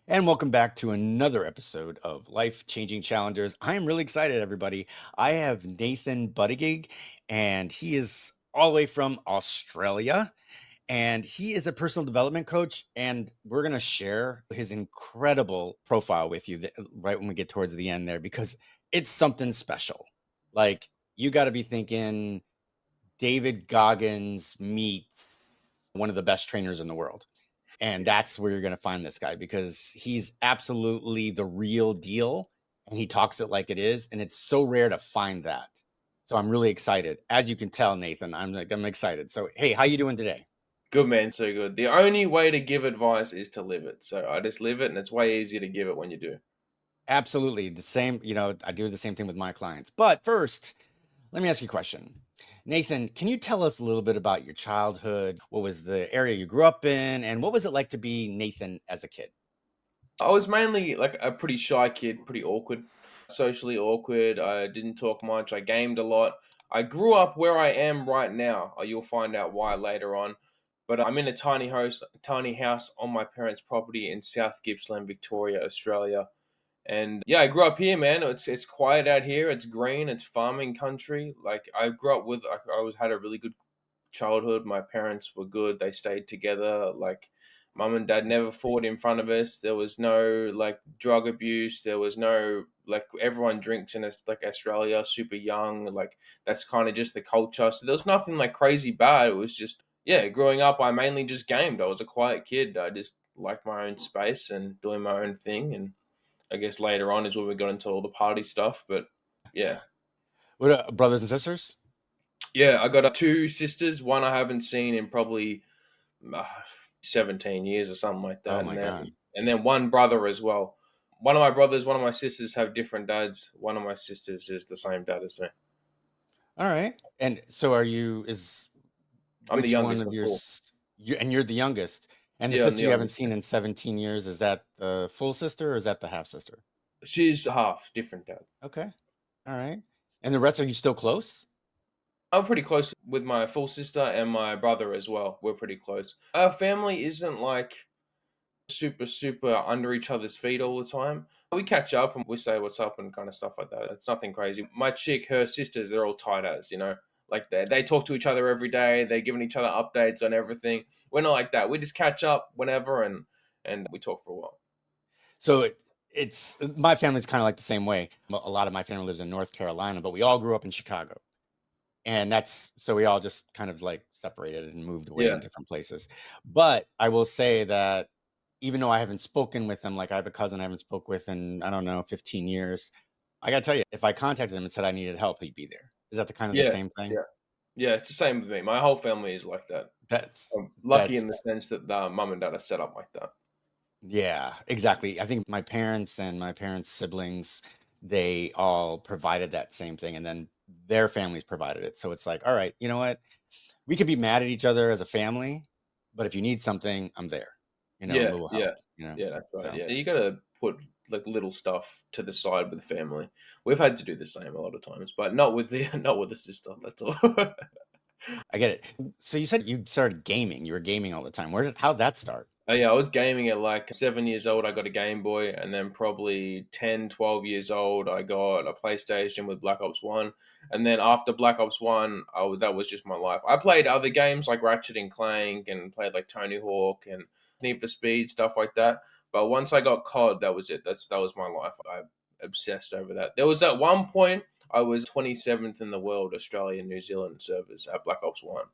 And welcome back to another episode of Life Changing Challengers. I am really excited, everybody. I have Nathan Buttigieg, and he is all the way from Australia. And he is a personal development coach. And we're going to share his incredible profile with you right when we get towards the end there, because it's something special. Like, you got to be thinking David Goggins meets one of the best trainers in the world. And that's where you're going to find this guy because he's absolutely the real deal and he talks it like it is. And it's so rare to find that. So I'm really excited. As you can tell, Nathan, I'm excited. So, hey, how you doing today? Good man, so good. The only way to give advice is to live it. So I just live it, and it's way easier to give it when you do. Absolutely. The same, I do the same thing with my clients. But first, let me ask you a question. Nathan, can you tell us a little bit about your childhood? What was the area you grew up in? And what was it like to be Nathan as a kid? I was mainly like a pretty shy kid, pretty awkward, socially awkward. I didn't talk much. I gamed a lot. I grew up where I am right now. You'll find out why later on. But I'm in a tiny house on my parents' property in South Gippsland, Victoria, Australia. And yeah, I grew up here, man. It's quiet out here. It's green. It's farming country. Like I grew up with, I was had a really good childhood. My parents were good. They stayed together. Like mum and dad That's never fought in front of us. There was no like drug abuse. There was no like everyone drinks in like Australia, super young. Like that's kind of just the culture. So there was nothing like crazy bad. It was just yeah. Growing up, I mainly just gamed. I was a quiet kid. I just liked my own space and doing my own thing. And I guess later on is when we got into all the party stuff. But yeah, what brothers and sisters? yeah, I got two sisters. One I haven't seen in probably uh, 17 years or something like Oh that, my God. and then one brother as well. One of my brothers, one of my sisters have different dads. One of my sisters is the same dad as me. All right. And so are you is I'm the which one youngest of of your four. you're the youngest. And the Yeah, I'm the sister you haven't youngest. seen in 17 years, is that the full sister or is that the half sister? She's half different dad. Okay. All right. And the rest, are you still close? I'm pretty close with my full sister and my brother as well. We're pretty close. Our family isn't like super under each other's feet all the time. We catch up and we say what's up and kind of stuff like that. It's nothing crazy. My chick, her sisters, they're all tight as, like they talk to each other every day. They're giving each other updates on everything. We're not like that. We just catch up whenever and we talk for a while. So it's my family's kind of like the same way. A lot of my family lives in North Carolina, but we all grew up in Chicago. And that's so we all just kind of like separated and moved away in Yeah, different places. But I will say that even though I haven't spoken with him, like I have a cousin I haven't spoke with in, I don't know, 15 years. I gotta tell you, if I contacted him and said I needed help, he'd be there. Is that the kind of the yeah, same thing? yeah, yeah. It's the same with me. My whole family is like that. That's I'm lucky that's in the sense that mum and dad are set up like that. yeah, exactly. I think my parents and my parents' siblings, they all provided that same thing, and then their families provided it. So it's like, all right, you know what? We could be mad at each other as a family, but if you need something, I'm there. A Yeah, little yeah, help. yeah, that's right, So yeah. You gotta put, like, little stuff to the side with the family. We've had to do the same a lot of times, but not with the not with the sister, that's all. I get it. So you said you started gaming. You were gaming all the time. How'd that start? Oh, yeah, I was gaming at, like, 7 years old, I got a Game Boy, and then probably 10, 12 years old, I got a PlayStation with Black Ops 1, and then after Black Ops 1, that was just my life. I played other games like Ratchet& and Clank and played, like, Tony Hawk and Need for Speed, stuff like that, but once I got COD, that was it. That was my life. I obsessed over that. There was at one point, I was 27th in the world, Australia, New Zealand servers at Black Ops 1.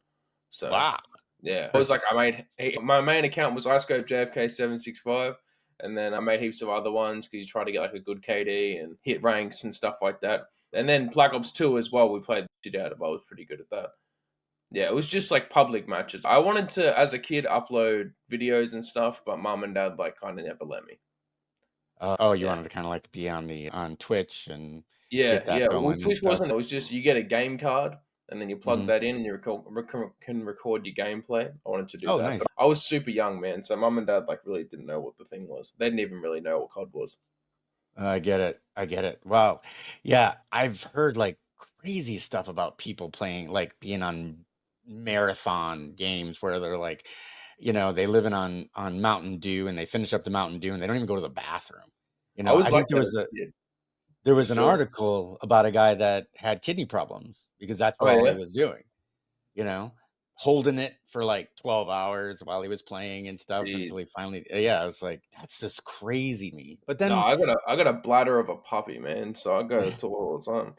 So Wow. yeah, it was like I That's- made my main account was iScope JFK 765, and then I made heaps of other ones because you try to get like a good KD and hit ranks and stuff like that. And then Black Ops 2 as well, we played the shit out of. I was pretty good at that. Yeah, it was just like public matches. I wanted to, as a kid, upload videos and stuff, but mum and dad like kind of never let me. oh, you Yeah, wanted to kind of like be on Twitch and get yeah, that yeah. Well, going and Twitch stuff. wasn't. It was just you get a game card and then you plug Hmm. that in and you can record your gameplay. I wanted to do Oh, that, nice. but I was super young, man. So mum and dad like really didn't know what the thing was. They didn't even really know what COD was. I get it. I get it. Wow. Yeah, I've heard like crazy stuff about people playing, like being on marathon games where they're like They living on Mountain Dew, and they finish up the Mountain Dew, and they don't even go to the bathroom. I was I like think that as a kid, there for was an sure. article about a guy that had kidney problems because that's Oh, all he yeah? was doing, you know, holding it for like 12 hours while he was playing and stuff Jeez. until he finally, yeah, I was like, that's just crazy to me. But No, then, I got a bladder of a puppy, man, so I go to the toilet all the time.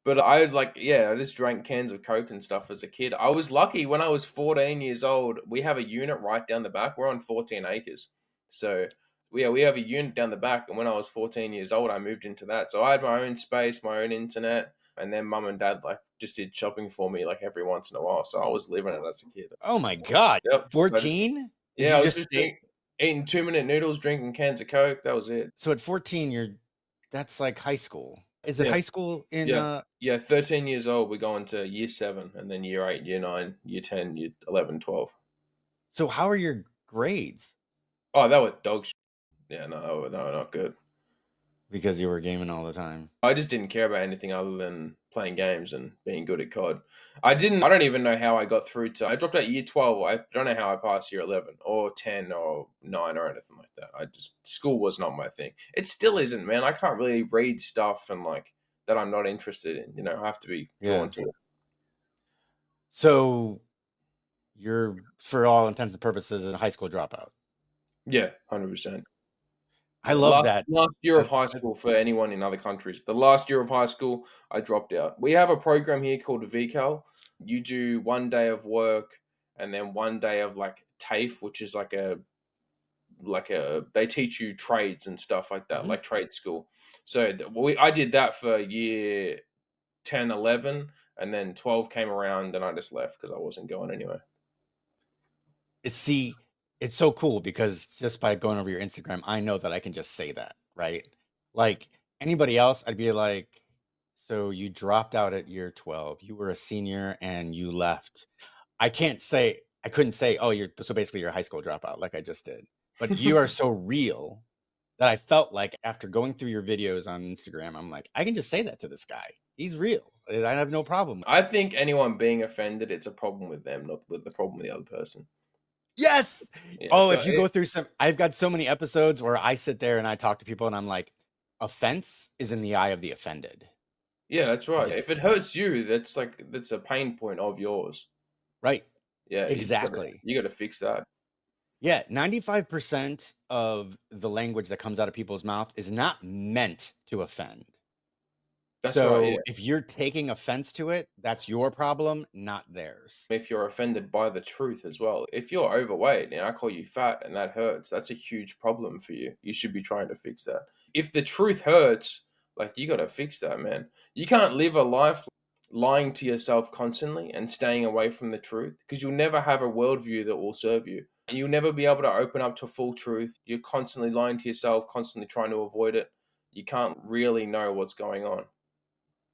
But I like yeah, I just drank cans of Coke and stuff as a kid. I was lucky when I was 14 years old, we have a unit right down the back. We're on 14 acres. So, we have a unit down the back, and when I was 14 years old, I moved into that. So I had my own space, my own internet, and then mum and dad, like, just did shopping for me, like, every once in a while. So I was living it as a kid. oh my God, Yep. I just 14? Did yeah, you I was just just stay? eating 2-minute noodles, drinking cans of Coke, that was it. So at 14, that's like high school. Is it Yeah. high school in, Yeah. Yeah, 13 years old, we're going to year 7, and then year 8, year 9, year 10, year 11, 12. so how are your grades? Oh, that was dog shit. Yeah, no, no, not good. Because you were gaming all the time. I just didn't care about anything other than playing games and being good at COD. I don't even know how I got through to I dropped out year 12. I don't know how I passed year 11 or 10 or 9 or anything like that. I just school was not my thing. It still isn't, man. I can't really read stuff and like that I'm not interested in, I have to be Yeah. drawn to it. So you're, for all intents and purposes, a high school dropout. Yeah, 100%. I Yeah, love last that. last year of That, high that school for anyone in other countries. The last year of high school, I dropped out. We have a program here called VCAL. You do 1 day of work and then 1 day of, like, TAFE, which is like a they teach you trades and stuff like that, Mhm. like trade school. So, I did that for year 10, 11, and then 12 came around and I just left because I wasn't going anywhere. See, it's so cool because just by going over your Instagram, I know that I can just say that, right? Like anybody else, I'd be like, so you dropped out at year 12, you were a senior and you left. I couldn't say, oh, so basically you're a high school dropout, like I just did. But you are so real that I felt like after going through your videos on Instagram, I'm like, I can just say that to this guy. He's real. I have no problem. I think anyone being offended, it's a problem with them, not with the problem with the other person. Yes. Yeah, Oh, so if you go through I've got so many episodes where I sit there and I talk to people and I'm like, offense is in the eye of the offended. yeah, that's I right. If just, it hurts you, that's a pain point of yours. right. Yeah, Exactly. you gotta fix that. Yeah. 95% of the language that comes out of people's mouth is not meant to offend. That's right, yeah. So if you're taking offense to it, that's your problem, not theirs. If you're offended by the truth as well. If you're overweight and I call you fat and that hurts, that's a huge problem for you. You should be trying to fix that. If the truth hurts, like you gotta fix that, man. You can't live a life lying to yourself constantly and staying away from the truth because you'll never have a worldview that will serve you. You'll never be able to open up to full truth. You're constantly lying to yourself, constantly trying to avoid it. You can't really know what's going on.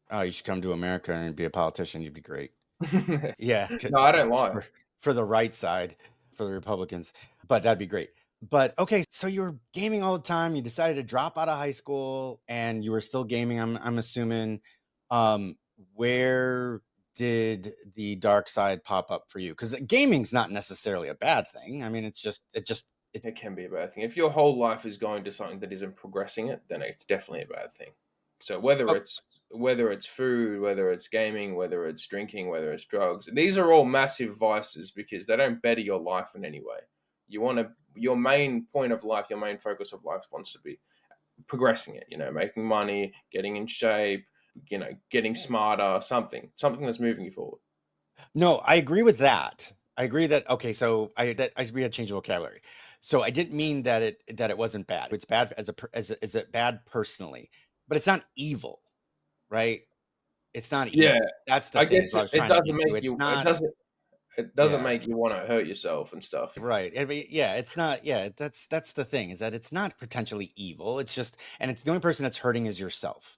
Oh, you should come to America and be a politician. You'd be great. Yeah, No, I don't lie. for the right side, for the Republicans, but that'd be great. But okay, so you were gaming all the time. You decided to drop out of high school, and you were still gaming. I'm assuming. Um, where did the dark side pop up for you? Because gaming's not necessarily a bad thing. I mean, it. It can be a bad thing. If your whole life is going to something that isn't progressing it, then it's definitely a bad thing. So Oh, whether it's food, whether it's gaming, whether it's drinking, whether it's drugs, these are all massive vices because they don't better your life in any way. Your main point of life, your main focus of life wants to be progressing it, making money, getting in shape, getting smarter, something that's moving you forward. no, I agree with that. I agree that okay, so we had to change the vocabulary. So I didn't mean that it wasn't bad. It's bad as it bad personally, but it's not evil, right? It's not Yeah, evil. That's the I thing is guess what I was it trying to doesn't get to. make It's you it not, doesn't yeah. make you want to hurt yourself and stuff. Right. I mean, yeah, it's not, yeah, that's the thing is that it's not potentially evil. It's just, and it's the only person that's hurting is yourself.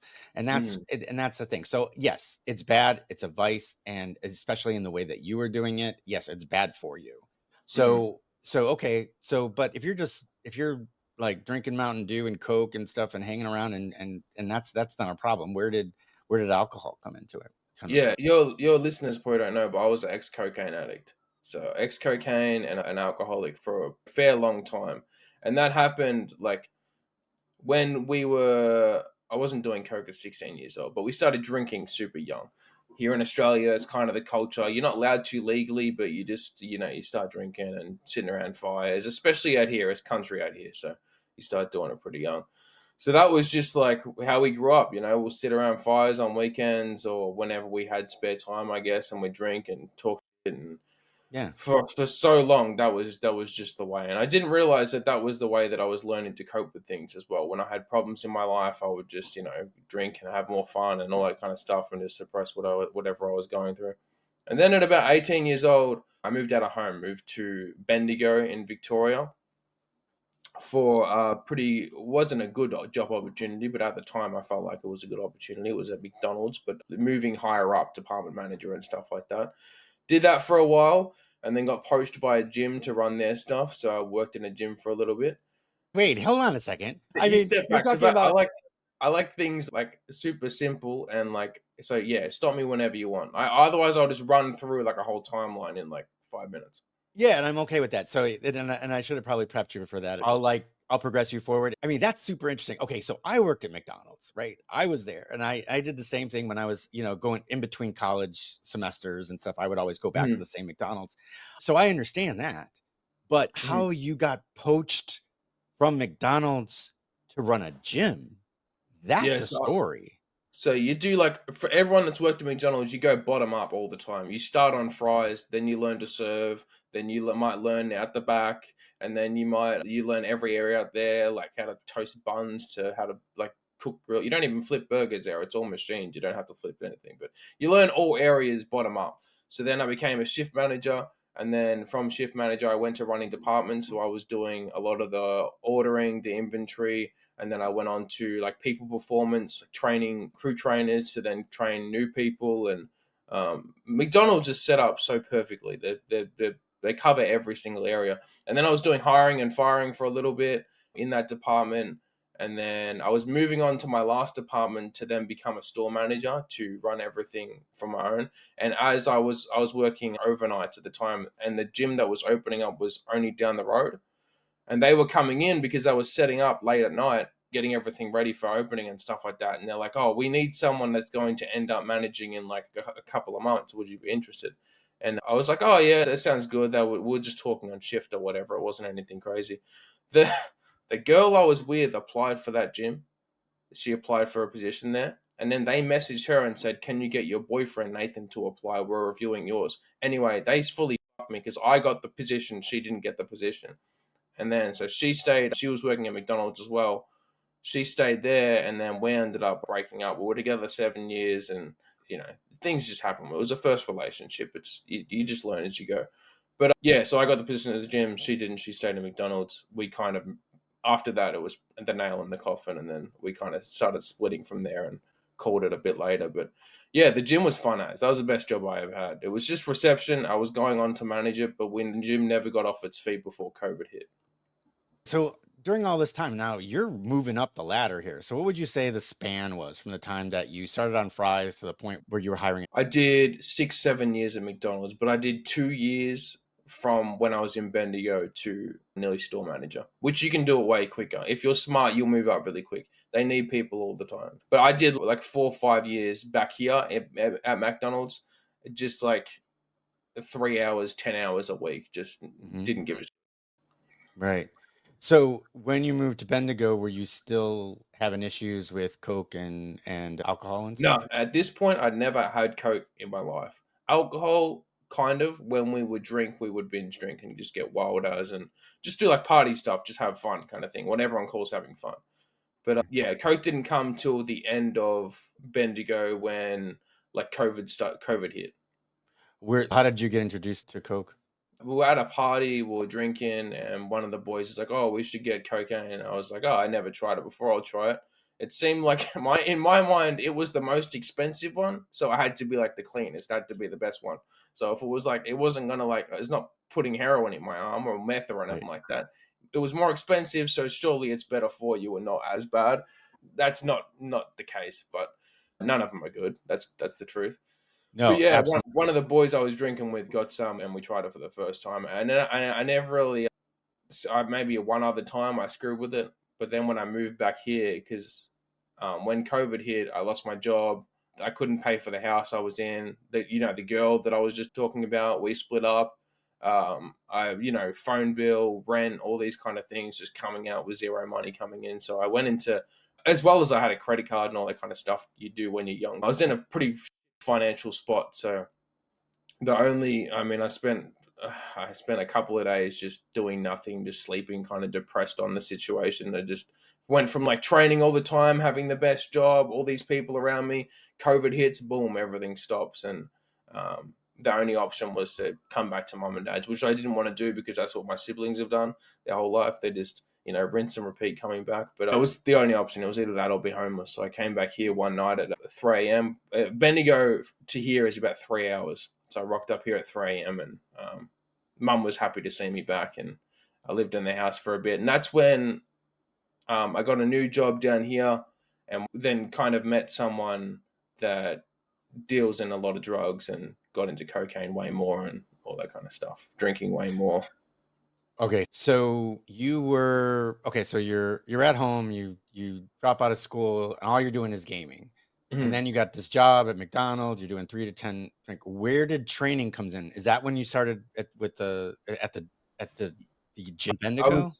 Mhm, And that's the thing. So yes, it's bad. It's a vice. And especially in the way that you were doing it, yes, it's bad for you. mhm. Okay. So, but if you're like drinking Mountain Dew and Coke and stuff and hanging around and that's not a problem. Where did alcohol come into it? Come into Yeah, it? your listeners probably don't know, but I was an ex-cocaine addict. So ex-cocaine and an alcoholic for a fair long time. And that happened like when we were I wasn't doing coke at 16 years old, but we started drinking super young. Here in Australia, it's kind of the culture. You're not allowed to legally, but you just, you start drinking and sitting around fires, especially out here. It's country out here. So you start doing it pretty young. So that was just like how we grew up. We'll sit around fires on weekends or whenever we had spare time, I guess, and we drink and talk shit and Yeah. for so long that was just the way, and I didn't realize that that was the way that I was learning to cope with things as well. When I had problems in my life, I would just drink and have more fun and all that kind of stuff and just suppress whatever I was going through. And then at about 18 years old, I moved out of home, moved to Bendigo in Victoria for pretty wasn't a good job opportunity, but at the time I felt like it was a good opportunity. It was at McDonald's, but moving higher up, department manager and stuff like that. Did that for a while and then got poached by a gym to run their stuff. So I worked in a gym for a little bit. Wait, hold on a second. I You mean, step you're back because talking I about. like I like things like super simple and like so yeah, stop me whenever you want. Otherwise I'll just run through like a whole timeline in like 5 minutes. Yeah, and I'm okay with that. So, and I should have probably prepped you for that. I'll progress you forward. I mean, that's super interesting. Okay, so I worked at McDonald's, right? I was there, and I did the same thing when I was, going in between college semesters and stuff. I would always go back to Mhm, the same McDonald's. So I understand that. But mhm. how you got poached from McDonald's to run a gym, that's Yeah, a so story. So you do like for everyone that's worked at McDonald's, you go bottom up all the time. You start on fries, then you learn to serve, then you might learn at the back, and then you learn every area out there, like how to toast buns to how to like cook grill. You don't even flip burgers there; it's all machines. You don't have to flip anything, but you learn all areas bottom up. So then I became a shift manager, and then from shift manager, I went to running departments. So I was doing a lot of the ordering, the inventory, and then I went on to like people performance, like training crew trainers to then train new people. And McDonald's is set up so perfectly. They cover every single area. And then I was doing hiring and firing for a little bit in that department. And then I was moving on to my last department to then become a store manager to run everything from my own. And as I was working overnights at the time, and the gym that was opening up was only down the road, and they were coming in because they were setting up late at night, getting everything ready for opening and stuff like that. And they're like, "Oh, we need someone that's going to end up managing in like a couple of months. Would you be interested?" And I was like, "Oh yeah, that sounds good." We were just talking on shift or whatever. It wasn't anything crazy. The the girl I was with applied for that gym. She applied for a position there. And then they messaged her and said, "Can you get your boyfriend Nathan to apply? We're reviewing yours." Anyway, they fully fucked me because I got the position, she didn't get the position. And then so she stayed. She was working at McDonald's as well. She stayed there, and then we ended up breaking up. We were together 7 years, and you know things just happen. It was a first relationship. You just learn as you go. But yeah, so I got the position at the gym. She didn't. She stayed at McDonald's. We kind of after that it was the nail in the coffin, and then we kind of started splitting from there and called it a bit later. But yeah, the gym was fun as that was the best job I ever had. It was just reception. I was going on to manage it, but when the gym never got off its feet before COVID hit. So during all this time now, you're moving up the ladder here. So what would you say the span was from the time that you started on fries to the point where you were hiring? I did 6, 7 years at McDonald's, but I did 2 years from when I was in Bendigo to nearly store manager, which you can do it way quicker. If you're smart, you'll move up really quick. They need people all the time. But I did like 4 or 5 years back here at McDonald's, just like 3 hours, 10 hours a week. Just Mhm. didn't give a. Right. So when you moved to Bendigo, were you still having issues with Coke and alcohol and No, stuff? at this point, I'd never had Coke in my life. Alcohol, kind of, when we would drink, we would binge drink and just get wild as and just do like party stuff, just have fun kind of thing, what everyone calls having fun. But yeah, Coke didn't come till the end of Bendigo when like COVID hit. Where how did you get introduced to Coke? We were at a party, we were drinking, and one of the boys is like, "Oh, we should get cocaine." And I was like, "Oh, I never tried it before. I'll try it." It seemed like in my mind, it was the most expensive one, so I had to be like the cleanest. It had to be the best one. So if it was like, it wasn't gonna like, it's not putting heroin in my arm or meth or Right. anything like that. It was more expensive, so surely it's better for you and not as bad. That's not the case, but none of them are good. That's the truth. But No, yeah, absolutely. one of the boys I was drinking with got some, and we tried it for the first time, and then I never really maybe one other time I screwed with it, but then when I moved back here, because when COVID hit, I lost my job. I couldn't pay for the house I was in. The girl that I was just talking about, we split up. Phone bill, rent, all these kind of things just coming out with zero money coming in. So I went into, as well as I had a credit card and all that kind of stuff you do when you're young. I was in a pretty financial spot, so I spent a couple of days just doing nothing, just sleeping, kind of depressed on the situation. I just went from like training all the time, having the best job, all these people around me. COVID hits, boom, everything stops, and the only option was to come back to mum and dad's, which I didn't want to do because that's what my siblings have done their whole life. They just rinse and repeat coming back. But it was the only option. It was either that or be homeless. So I came back here one night at 3 a.m. Bendigo to here is about 3 hours. So I rocked up here at 3 a.m. and mum was happy to see me back, and I lived in the house for a bit. And that's when I got a new job down here, and then kind of met someone that deals in a lot of drugs and got into cocaine way more and all that kind of stuff, drinking way more. Okay, so you're at home, you drop out of school, and all you're doing is gaming. And Mhm. then you got this job at McDonald's, you're doing 3 to 10. Like, where did training comes in? Is that when you started at the gym I Bendigo? was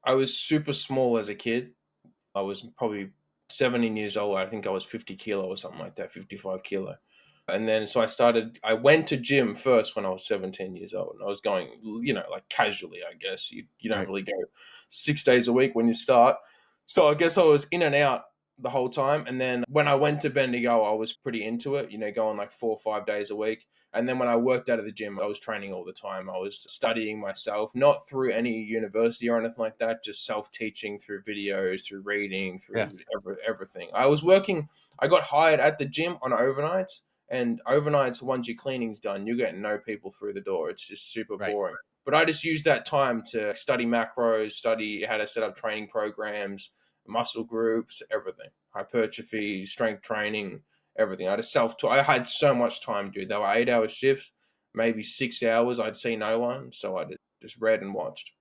I was super small as a kid. I was probably 17 years old. I think I was 50 kilo or something like that, 55 kilo. And then so I went to gym first when I was 17 years old. And I was going, like casually, I guess. You don't Right. really go 6 days a week when you start. So I guess I was in and out the whole time. And then when I went to Bendigo, I was pretty into it, going like 4 or 5 days a week. And then when I worked out of the gym, I was training all the time. I was studying myself, not through any university or anything like that, just self teaching through videos, through reading, Yeah. through everything. I got hired at the gym on overnights, and overnights, once your cleaning's done, you get no people through the door. It's just super Right. boring. But I just used that time to study macros, study how to set up training programs, muscle groups, everything, hypertrophy, strength training, everything. I just self-taught. I had so much time, dude. They were 8 hour shifts, maybe 6 hours. I'd see no one, so I just read and watched.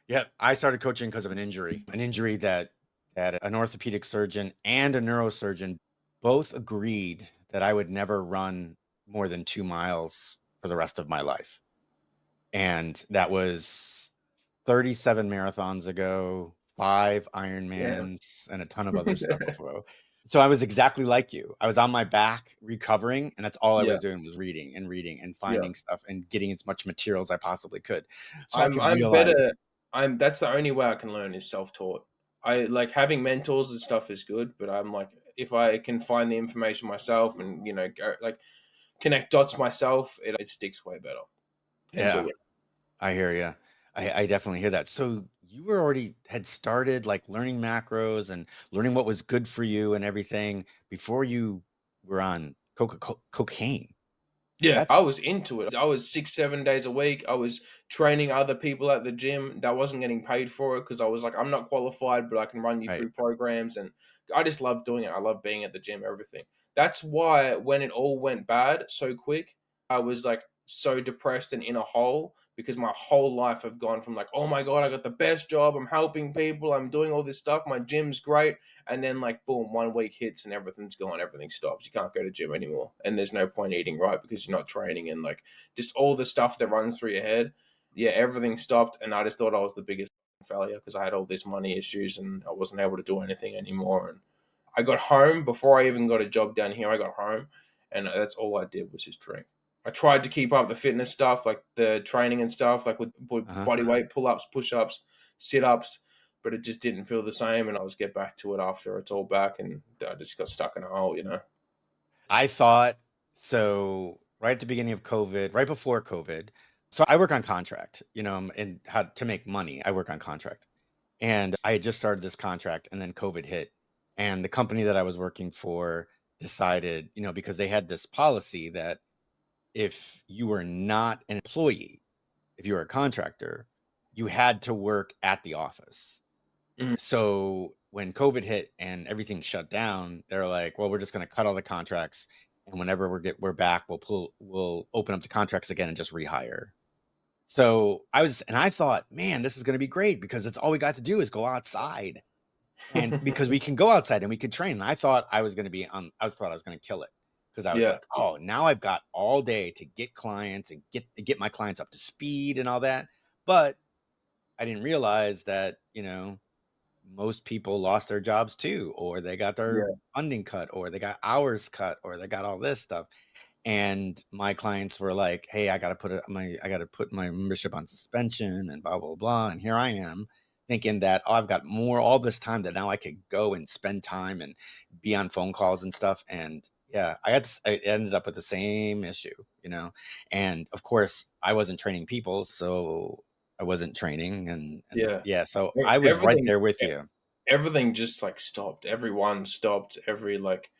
Yeah, I started coaching because of an injury that an orthopedic surgeon and a neurosurgeon both agreed that I would never run more than 2 miles for the rest of my life. And that was 37 marathons ago, 5 Yeah, Ironmans, and a ton of other stuff before. So I was exactly like you. I was on my back recovering, and that's all I yeah, was doing was reading and reading and yeah. finding stuff and getting as much material as I possibly could. So I I'm could I'm realize. better. I'm That's the only way I can learn is self-taught. I like having mentors and stuff is good, but I'm like if I can find the information myself and connect dots myself, it sticks way better and do Yeah, it. I hear you. I definitely hear that. So you were already had started like learning macros and learning what was good for you and everything before you were on cocaine. Yeah, That's I was into it. I was 6, 7 days a week. I was training other people at the gym that wasn't getting paid for it because I was like, I'm not qualified, but I can run you right. through programs. And I just love doing it. I love being at the gym, everything. That's why when it all went bad so quick, I was like so depressed and in a hole because my whole life have gone from like, oh my God, I got the best job. I'm helping people. I'm doing all this stuff. My gym's great. And then like boom, 1 week hits and everything's gone, everything stops. You can't go to gym anymore, and there's no point eating right because you're not training, and like just all the stuff that runs through your head. Yeah, everything stopped, and I just thought I was the biggest failure because I had all these money issues and I wasn't able to do anything anymore. And I got home before I even got a job down here. I got home, and that's all I did was just drink. I tried to keep up the fitness stuff, like the training and stuff, like with Uh-huh. body weight, pull ups, push ups, sit ups, but it just didn't feel the same. And I was get back to it after it's all back, and I just got stuck in a hole. I thought so right at the beginning of COVID, right before COVID. So I work on contract, and how to make money. I work on contract. And I had just started this contract and then COVID hit. And the company that I was working for decided, because they had this policy that if you were not an employee, if you were a contractor, you had to work at the office. Mhm. So when COVID hit and everything shut down, they're like, well, we're just going to cut all the contracts and whenever we're back, we'll open up the contracts again and just rehire. So I thought, man, this is going to be great because it's all we got to do is go outside, and because we can go outside and we could train. And I thought I was going to be on. Thought I was going to kill it because I was Yeah, like, oh, now I've got all day to get clients and get my clients up to speed and all that. But I didn't realize that, most people lost their jobs too, or they got their yeah, funding cut, or they got hours cut, or they got all this stuff. And my clients were like, "Hey, I got to put my membership on suspension and blah blah blah." And here I am thinking that, oh, I've got all this time that now I could go and spend time and be on phone calls and stuff. And yeah, I ended up with the same issue, And of course, I wasn't training people, so I wasn't training, and yeah. yeah, so I was right Everything there with you. everything just like stopped. Everyone stopped. Every like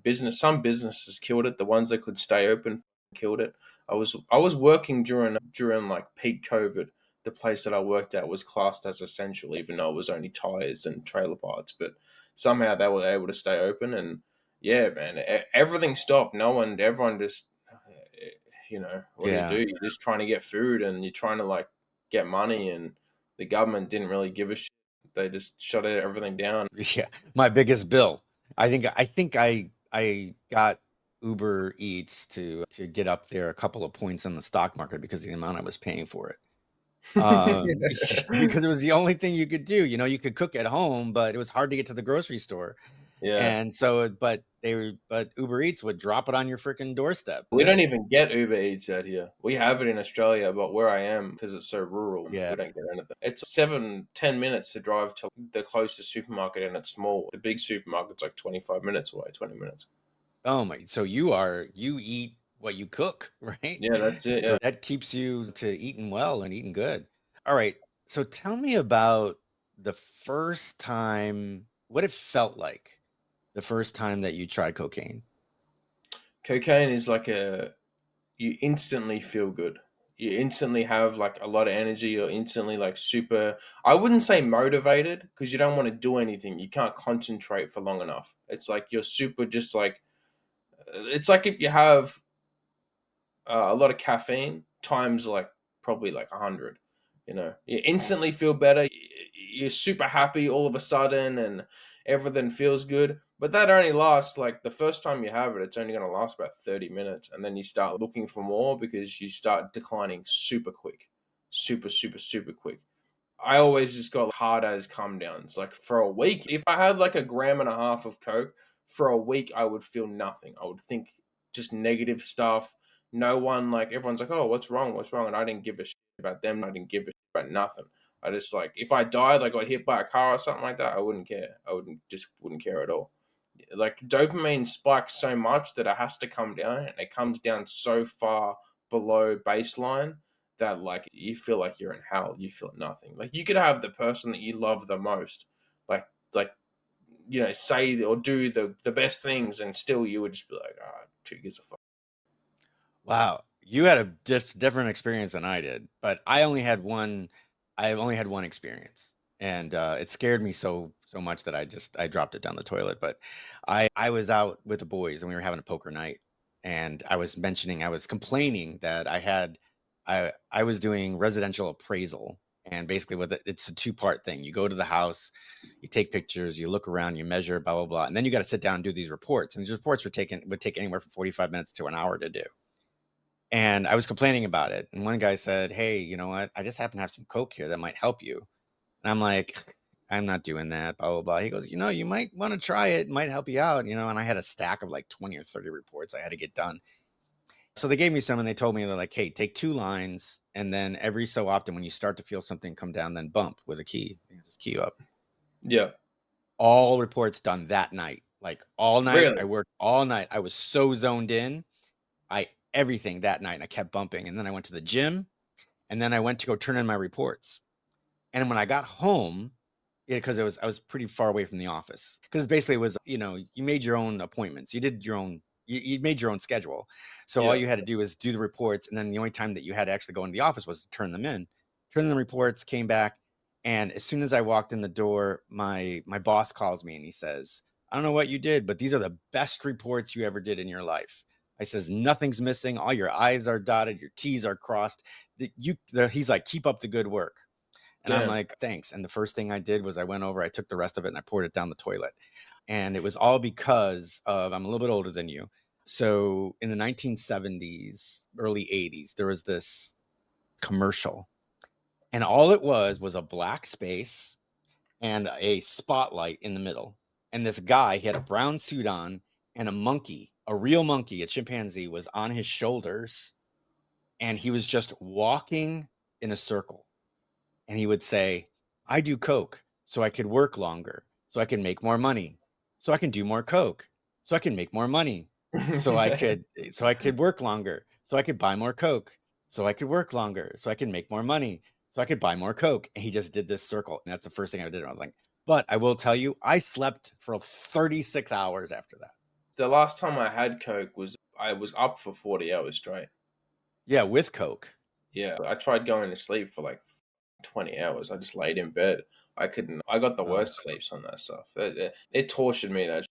business. Some businesses killed it. The ones that could stay open killed it. I was working during like peak COVID. The place that I worked at was classed as essential, even though it was only tires and trailer parts. But somehow they were able to stay open. And yeah, man, everything stopped. No one, everyone just, what do you do? Yeah. You're just trying to get food and you're trying to like get money, and the government didn't really give a shit. They just shut everything down. Yeah, my biggest bill. I think I got Uber Eats to get up there a couple of points on the stock market because of the amount I was paying for it. Because it was the only thing you could do. You could cook at home, but it was hard to get to the grocery store. Yeah. And so, but Uber Eats would drop it on your freaking doorstep. We That's don't it. even get Uber Eats out here. We have it in Australia, but where I am, because it's so rural, Yeah. we don't get anything. It's 7, 10 minutes to drive to the closest supermarket, and it's small. The big supermarket's like 25 minutes away, 20 minutes. Oh my, so you eat what you cook, right? Yeah, that's it. So Yeah. that keeps you to eating well and eating good. All right. So tell me about the first time, what it felt like the first time that you tried cocaine. Cocaine is like you instantly feel good. You instantly have like a lot of energy. You're instantly like super. I wouldn't say motivated because you don't want to do anything. You can't concentrate for long enough. It's like you're super just like it's like if you have a lot of caffeine times like probably like 100. You instantly feel better. You're super happy all of a sudden, and everything feels good. But that only lasts like the first time you have it, it's only going to last about 30 minutes. And then you start looking for more because you start declining super quick, super, super, super quick. I always just got hard as come downs. Like for a week, if I had like a gram and a half of Coke, for a week, I would feel nothing. I would think just negative stuff. No one, like, everyone's like, oh, what's wrong? What's wrong? And I didn't give a shit about them. I didn't give a shit about nothing. I just like, if I died, like got hit by a car or something like that, I wouldn't care. Wouldn't care at all. Like dopamine spikes so much that it has to come down, and it comes down so far below baseline that like you feel like you're in hell. You feel nothing. Like you could have the person that you love the most, like like say or do the best things, and still you would just be like, ah, who gives a fuck. Wow, you had a different experience than I did, but I've only had one experience, and it scared me so much that I dropped it down the toilet. But I was out with the boys and we were having a poker night, and I was complaining that I was doing residential appraisal, and basically it's a two-part thing. You go to the house, you take pictures, you look around, you measure, blah blah blah, and then you got to sit down and do these reports. And these reports would take anywhere from 45 minutes to an hour to do. And I was complaining about it. And one guy said, "Hey, you know what? I just happen to have some Coke here that might help you." And I'm like, "I'm not doing that, blah, blah, blah." He goes, "You might want to try it. It might help you out, And I had a stack of like 20 or 30 reports I had to get done. So they gave me some and they told me, they're like, "Hey, take 2 lines. And then every so often when you start to feel something come down, then bump with a key. Just key up." Yeah, All reports done that night. Like all night. really. I worked all night. I was so zoned in. Everything that night. And I kept bumping. And then I went to the gym. And then I went to go turn in my reports. And when I got home, because I was pretty far away from the office. Because basically it was, you made your own appointments. You did your own, you made your own schedule. So all Yeah, you had to do was do the reports. And then the only time that you had to actually go into the office was to turn them in. Turn in the reports, came back. And as soon as I walked in the door, my boss calls me and he says, I don't know what you did, but these are the best reports you ever did in your life. I says, nothing's missing. All your I's are dotted, your T's are crossed. He's like, keep up the good work. And I'm Damn. like, thanks. And the first thing I did was I went over, I took the rest of it and I poured it down the toilet. And it was all because of, I'm a little bit older than you. So in the 1970s, early 80s, there was this commercial. And all it was a black space and a spotlight in the middle. And this guy, he had a brown suit on, and a monkey, a real monkey, a chimpanzee, was on his shoulders. And he was just walking in a circle. And he would say, I do coke so I could work longer, so I can make more money, so I can do more coke, so I can make more money, so I could work longer, so I could buy more coke, so I could work longer, so I can make more money, so I could buy more coke. And he just did this circle. And that's the first thing I did. I was like, but I will tell you, I slept for 36 hours after that. The last time I had coke was I was up for 40 hours straight. Yeah, with coke. Yeah, I tried going to sleep for like 20 hours. I just laid in bed. I couldn't. I got the Oh. worst sleeps on that stuff. It tortured me. That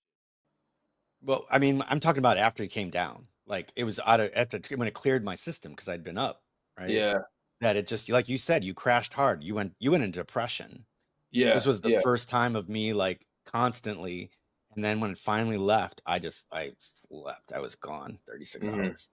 Well, I mean, I'm talking about after he came down. Like it was out of after when it cleared my system because I'd been up, right? yeah, That it just like you said, you crashed hard. You went into depression. This yeah, was the yeah. first time of me like constantly. And then when it finally left, I slept. I was gone 36 Mhm. hours.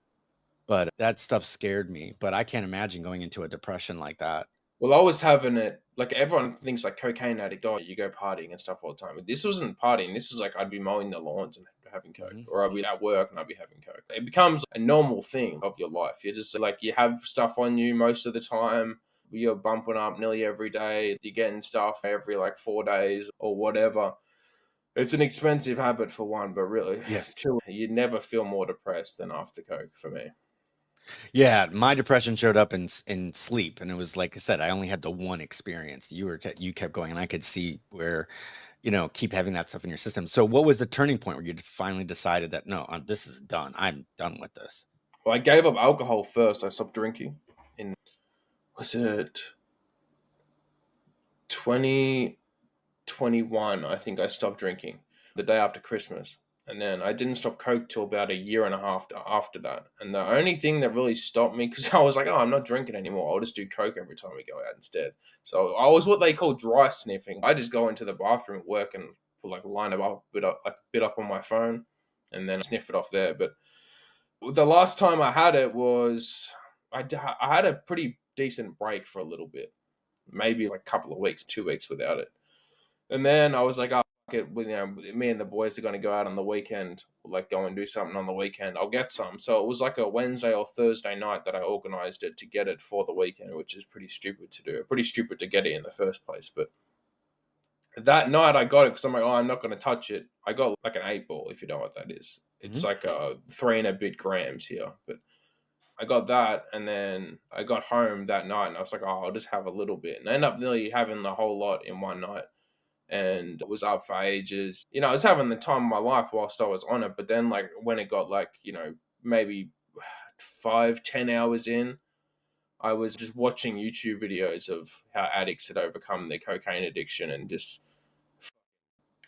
But that stuff scared me. But I can't imagine going into a depression like that. Well, I was having it like everyone thinks like cocaine addict. Oh, you go partying and stuff all the time. But this wasn't partying. This was like I'd be mowing the lawns and having coke, Hmm. or I'd be at work and I'd be having coke. It becomes a normal thing of your life. You're just like you have stuff on you most of the time. You're bumping up nearly every day. You're getting stuff every like 4 days or whatever. It's an expensive habit for one, but really, Yes. two, you never feel more depressed than after coke for me. Yeah, my depression showed up in sleep, and it was like I said, I only had the one experience. You kept going, and I could see where keep having that stuff in your system. So, what was the turning point where you finally decided that no, this is done. I'm done with this. Well, I gave up alcohol first. I stopped drinking in was it 2021? I think I stopped drinking the day after Christmas. And then I didn't stop coke till about a year and a half after that. And the only thing that really stopped me, because I was like, oh, I'm not drinking anymore. I'll just do coke every time we go out instead. So I was what they call dry sniffing. I just go into the bathroom at work and put like line it up, bit up on my phone, and then sniff it off there. But the last time I had it was I had a pretty decent break for a little bit, maybe like a couple of weeks, 2 weeks without it. And then I was like, oh, fuck it, me and the boys are going to go out on the weekend, like go and do something on the weekend. I'll get some. So it was like a Wednesday or Thursday night that I organized it to get it for the weekend, which is pretty stupid to do. Pretty stupid to get it in the first place. But that night I got it because I'm like, oh, I'm not going to touch it. I got like an 8 ball, if you know what that is. It's Hmm. like 3 and a bit grams here. But I got that, and then I got home that night, and I was like, "Oh, I'll just have a little bit," and I ended up nearly having the whole lot in one night, and it was up for ages. I was having the time of my life whilst I was on it, but then, like, when it got, like, maybe 5, 10 hours in, I was just watching YouTube videos of how addicts had overcome their cocaine addiction and just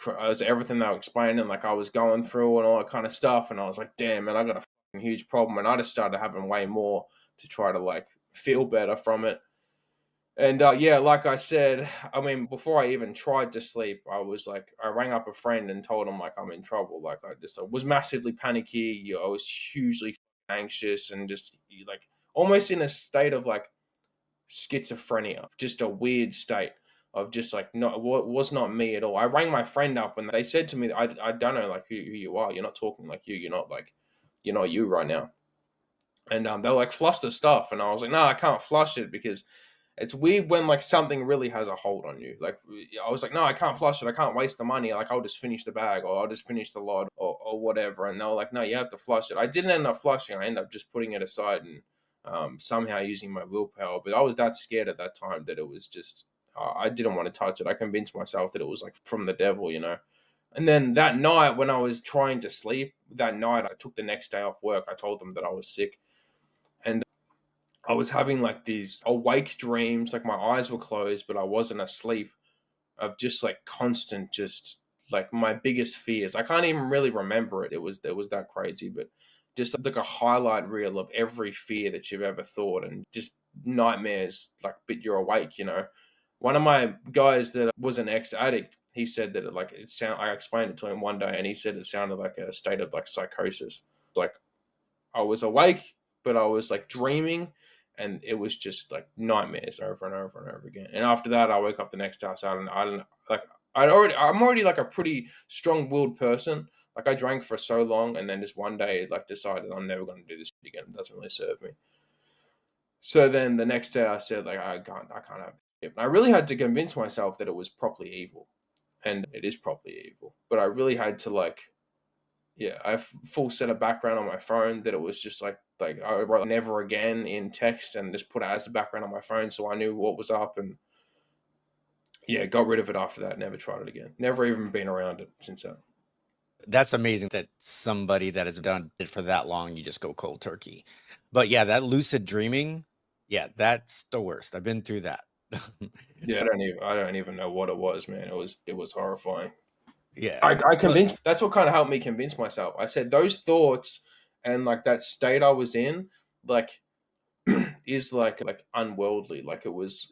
I was everything they were explaining, like I was going through and all that kind of stuff, and I was like, "Damn, man, I got a fucking huge problem," and I just started having way more to try to like feel better from it. And yeah, like I said, I mean, before I even tried to sleep, I was like, I rang up a friend and told him like I'm in trouble. Like I was massively panicky. I was hugely anxious and just like almost in a state of like schizophrenia, just a weird state of just like not what was not me at all. I rang my friend up and they said to me, I don't know like who you are. You're not talking like you. You're not like you're not you right now. And they're like flush the stuff, and I was like, no, I can't flush it because it's weird when like something really has a hold on you. Like I was like, no, I can't flush it. I can't waste the money. Like I'll just finish the bag or I'll just finish the lot or whatever. And they were like, no, you have to flush it. I didn't end up flushing. I ended up just putting it aside and somehow using my willpower. But I was that scared at that time that it was just I didn't want to touch it. I convinced myself that it was like from the devil. And then that night when I was trying to sleep, that night I took the next day off work. I told them that I was sick. And I was having like these awake dreams, like my eyes were closed, but I wasn't asleep, of just like constant, just like my biggest fears. I can't even really remember it. It was that crazy, but just like a highlight reel of every fear that you've ever thought, and just nightmares, like, but you're awake, you know. One of my guys that was an ex-addict, he said that I explained it to him one day, and he said it sounded like a state of like psychosis. Like I was awake, but I was like dreaming, and it was just like nightmares over and over and over again. And after that, I woke up the next day. I don't like I'm already like a pretty strong-willed person. Like I drank for so long, and then just one day, like decided I'm never going to do this again. It doesn't really serve me. So then the next day, I said like I can't have it. And I really had to convince myself that it was properly evil, and it is properly evil. But I really had to like yeah, I have full set of background on my phone that it was just like I wrote never again in text and just put it as a background on my phone so I knew what was up, and yeah, got rid of it after that. Never tried it again. Never even been around it since then. That's amazing that somebody that has done it for that long, you just go cold turkey. But yeah, that lucid dreaming, yeah, that's the worst. I've been through that. Yeah, So, I don't even know what it was, man. It was horrifying. yeah. I Well, convinced that's what kind of helped me convince myself. I said those thoughts and like that state I was in, like is like unworldly. Like it was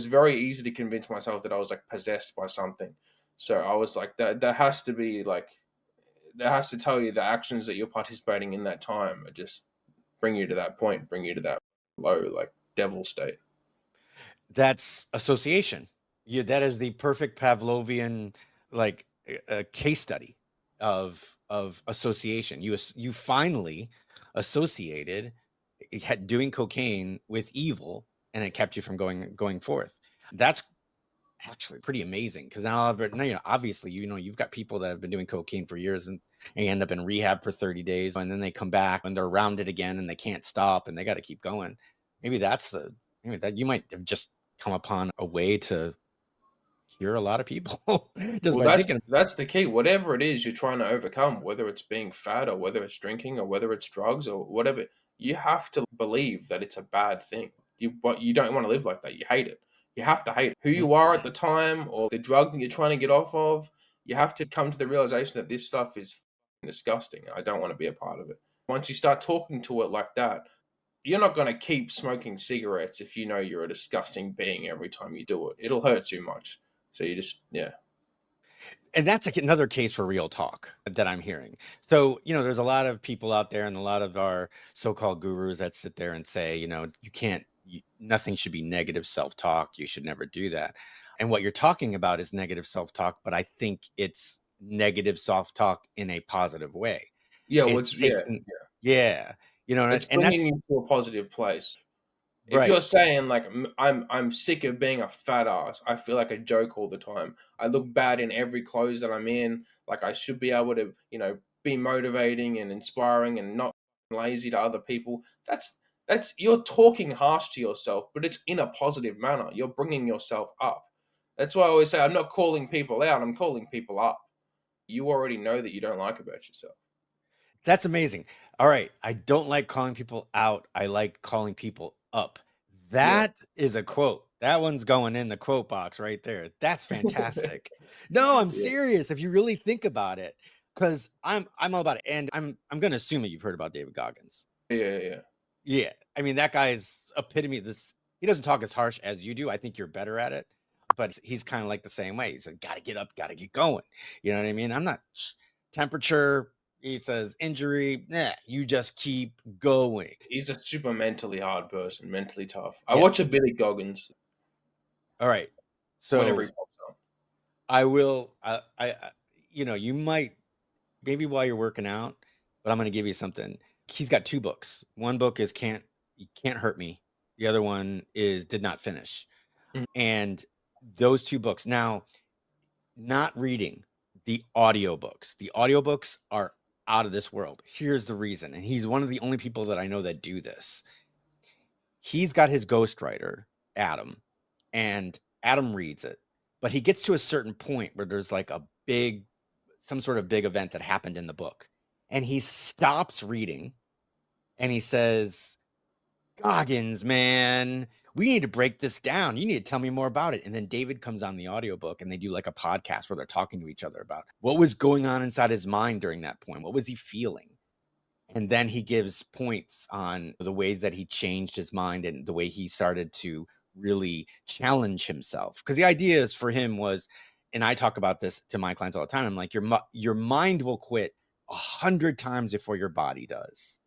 very easy to convince myself that I was like possessed by something. So I was like that has to be like that has to tell you the actions that you're participating in that time are just bring you to that point, bring you to that low like devil state. that's association. That is the perfect Pavlovian like case study of association. You finally associated doing cocaine with evil, and it kept you from going forth. That's actually pretty amazing because now, obviously, you've got people that have been doing cocaine for years, and they end up in rehab for 30 days, and then they come back and they're around it again and they can't stop and they got to keep going. Maybe that's the maybe that you might have just come upon a way to cure a lot of people just Well, by that's thinking. that's the key. Whatever it is you're trying to overcome, whether it's being fat or whether it's drinking or whether it's drugs or whatever, you have to believe that it's a bad thing. You don't want to live like that. You hate it. You have to hate who Mhm. you are at the time or the drug that you're trying to get off of. You have to come to the realization that this stuff is disgusting. I don't want to be a part of it. Once you start talking to it like that, you're not going to keep smoking cigarettes if you know you're a disgusting being every time you do it. It'll hurt too much. So you just, yeah. And that's like another case for real talk that I'm hearing. So, there's a lot of people out there and a lot of our so-called gurus that sit there and say, you can't, nothing should be negative self-talk. You should never do that. And what you're talking about is negative self-talk, but I think it's negative self-talk in a positive way. Yeah, well, It it's takes, yeah, yeah, it's and bringing that's you to a positive place. If you're right. saying like I'm sick of being a fat ass, I feel like a joke all the time. I look bad in every clothes that I'm in. Like I should be able to, be motivating and inspiring and not lazy to other people. That's you're talking harsh to yourself, but it's in a positive manner. You're bringing yourself up. That's why I always say I'm not calling people out. I'm calling people up. You already know that you don't like about yourself. That's amazing. All right. I don't like calling people out. I like calling people up. Yeah. That is a quote. That one's going in the quote box right there. That's fantastic. No, I'm Yeah. serious. If you really think about it, because I'm all about it. And I'm gonna assume that you've heard about David Goggins. Yeah. Yeah. Yeah. I mean, that guy is epitome of this. He doesn't talk as harsh as you do. I think you're better at it, but he's kind of like the same way. He said, gotta get up, gotta get going. You know what I mean? I'm not temperature. He says injury. Nah, you just keep going. He's a super mentally hard person, mentally tough. I Yeah. watch a Billy Goggins All right. whenever he So pops up. I will, you might maybe while you're working out, but I'm going to give you something. He's got two books. One book is You Can't Hurt Me. The other one is Did Not Finish. Mhm. And those two books. Now, not reading the audiobooks. The audiobooks are out of this world. Here's the reason. And he's one of the only people that I know that do this. He's got his ghostwriter, Adam, and Adam reads it. But he gets to a certain point where there's like some sort of big event that happened in the book. And he stops reading and he says, Goggins, man, We need to break this down. You need to tell me more about it. And then David comes on the audiobook and they do like a podcast where they're talking to each other about what was going on inside his mind during that point. What was he feeling? And then he gives points on the ways that he changed his mind and the way he started to really challenge himself. Because the idea is for him was, and I talk about this to my clients all the time. I'm like, your mind will quit 100 times before your body does.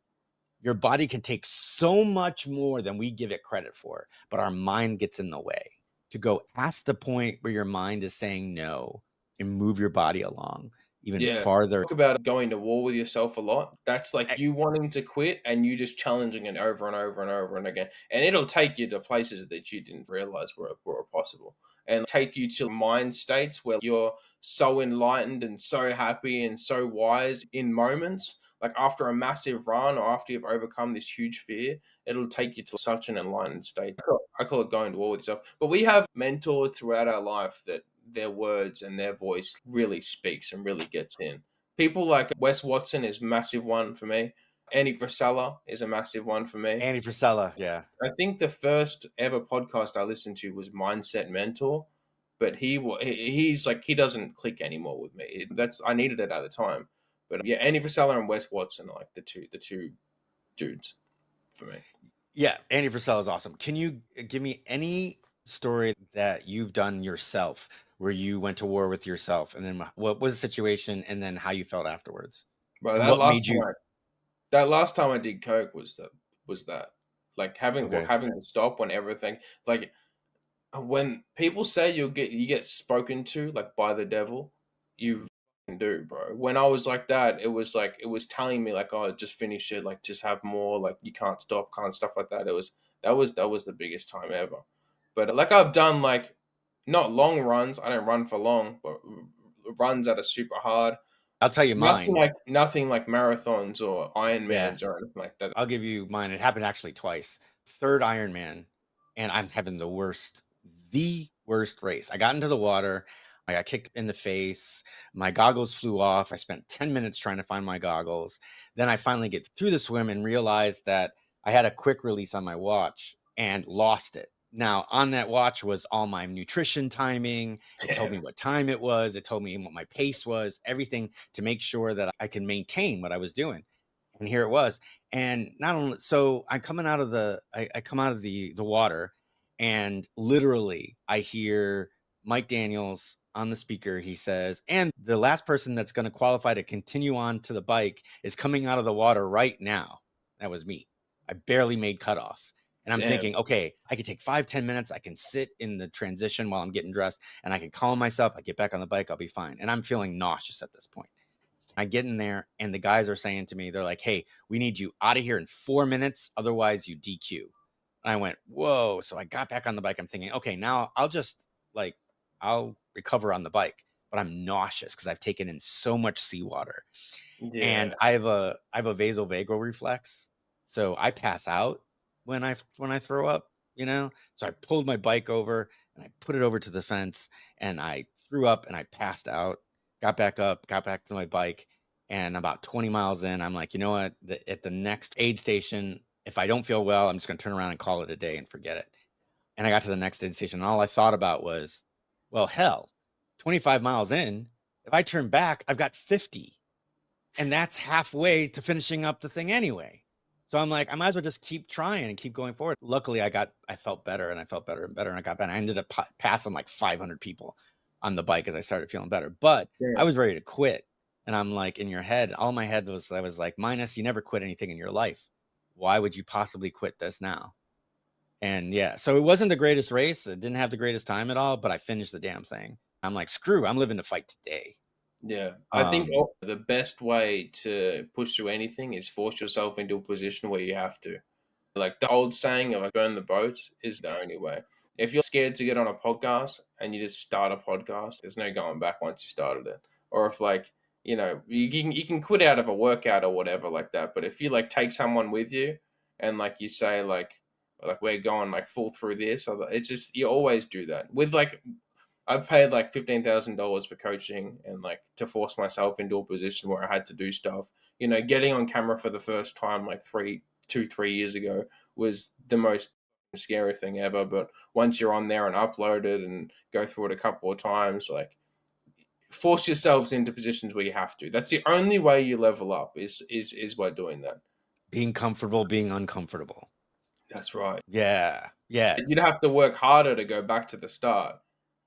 Your body can take so much more than we give it credit for, but our mind gets in the way. To go past the point where your mind is saying no and move your body along even Yeah. farther. Talk about going to war with yourself a lot. That's like Eh, you wanting to quit and you just challenging it over and over and over and again. And it'll take you to places that you didn't realize were possible. And take you to mind states where you're so enlightened and so happy and so wise in moments. Like after a massive run or after you've overcome this huge fear, it'll take you to such an enlightened state. I call it going to war with yourself. But we have mentors throughout our life that their words and their voice really speaks and really gets in. People like Wes Watson is massive one for me. Andy Frisella is a massive one for me. Andy Frisella, yeah. I think the first ever podcast I listened to was Mindset Mentor, but he's like he doesn't click anymore with me. That's I needed it at the time, but yeah, Andy Frisella and Wes Watson are like the two dudes for me. Yeah, Andy Frisella is awesome. Can you give me any story that you've done yourself where you went to war with yourself and then what was the situation and then how you felt afterwards? But And what made you that last time I did coke was that like okay. having to stop when everything like when people say you get spoken to like by the devil, you f***ing do, bro. When I was like that, it was telling me like, oh, just finish it, like just have more, like you can't stop, can't stuff like that. That was the biggest time ever. But like I've done like not long runs. I don't run for long, but runs that are super hard. I'll tell you mine. Nothing like marathons or Yeah. Ironmans or anything like that. I'll give you mine. It happened actually twice. Third Ironman, and I'm having the worst race. I got into the water. I got kicked in the face. My goggles flew off. I spent 10 minutes trying to find my goggles. Then I finally get through the swim and realized that I had a quick release on my watch and lost it. Now, on that watch was all my nutrition timing. It told me Damn. what time it was. It told me what my pace was, everything to make sure that I can maintain what I was doing. And here it was. And not only so I'm coming out of I come out of the water and literally I hear Mike Daniels on the speaker. He says, and the last person that's going to qualify to continue on to the bike is coming out of the water right now. That was me. I barely made cutoff. And I'm Damn. thinking, okay, I could take 5-10 minutes. I can sit in the transition while I'm getting dressed and I can calm myself. I get back on the bike. I'll be fine. And I'm feeling nauseous at this point. I get in there and the guys are saying to me, they're like, hey, we need you out of here in 4 minutes. Otherwise, you DQ. And I went, whoa. So I got back on the bike. I'm thinking, okay, now I'll just like, I'll recover on the bike. But I'm nauseous because I've taken in so much seawater. And Yeah. I have a vasovagal reflex. So I pass out when I throw up, you know? So I pulled my bike over and I put it over to the fence and I threw up and I passed out, got back up, got back to my bike. And about 20 miles in, I'm like, you know what? At the next aid station, if I don't feel well, I'm just going to turn around and call it a day and forget it. And I got to the next aid station and all I thought about was, well, hell, 25 miles in, if I turn back, I've got 50 and that's halfway to finishing up the thing anyway. So I'm like, I might as well just keep trying and keep going forward. Luckily, I felt better and I felt better and better. And I got better. I ended up passing like 500 people on the bike as I started feeling better. But I Damn. was ready to quit. And I'm like, in your head, all my head was, I was like, Minus, you never quit anything in your life. Why would you possibly quit this now? And yeah, so it wasn't the greatest race. It didn't have the greatest time at all, but I finished the damn thing. I'm like, screw, I'm living to fight today. Yeah, I think Um, the best way to push through anything is force yourself into a position where you have to. Like the old saying of like burn the boats is the only way. If you're scared to get on a podcast and you just start a podcast, there's no going back once you started it. Or if like, you can quit out of a workout or whatever like that. But if you like take someone with you and like you say like we're going like full through this, or it's just you always do that. With like I've paid like $15,000 for coaching and like to force myself into a position where I had to do stuff. Getting on camera for the first time like 3 years ago was the most scary thing ever. But once you're on there and upload it and go through it a couple of times, like force yourselves into positions where you have to. That's the only way you level up is by doing that. Being comfortable, being uncomfortable. That's right. Yeah. Yeah. You'd have to work harder to go back to the start.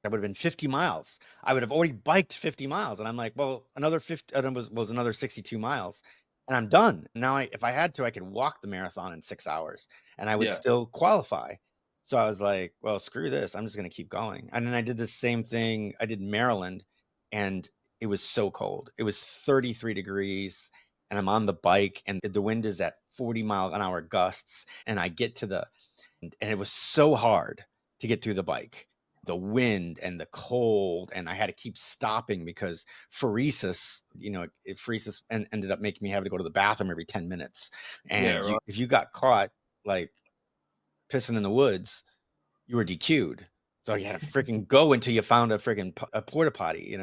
That would have been 50 miles. I would have already biked 50 miles. And I'm like, well, another 50 was another 62 miles. And I'm done. Now if I had to, I could walk the marathon in 6 hours and I would Yeah, still qualify. So I was like, well, screw this. I'm just gonna keep going. And then I did the same thing. I did Maryland and it was so cold. It was 33 degrees and I'm on the bike and the wind is at 40-mile-an-hour gusts. And I get to and it was so hard to get through the bike, the wind and the cold, and I had to keep stopping because phoresis ended up making me have to go to the bathroom every 10 minutes. yeah, And right. if you got caught like pissing in the woods, you were DQ'd. So you had to freaking go until you found a freaking a porta potty.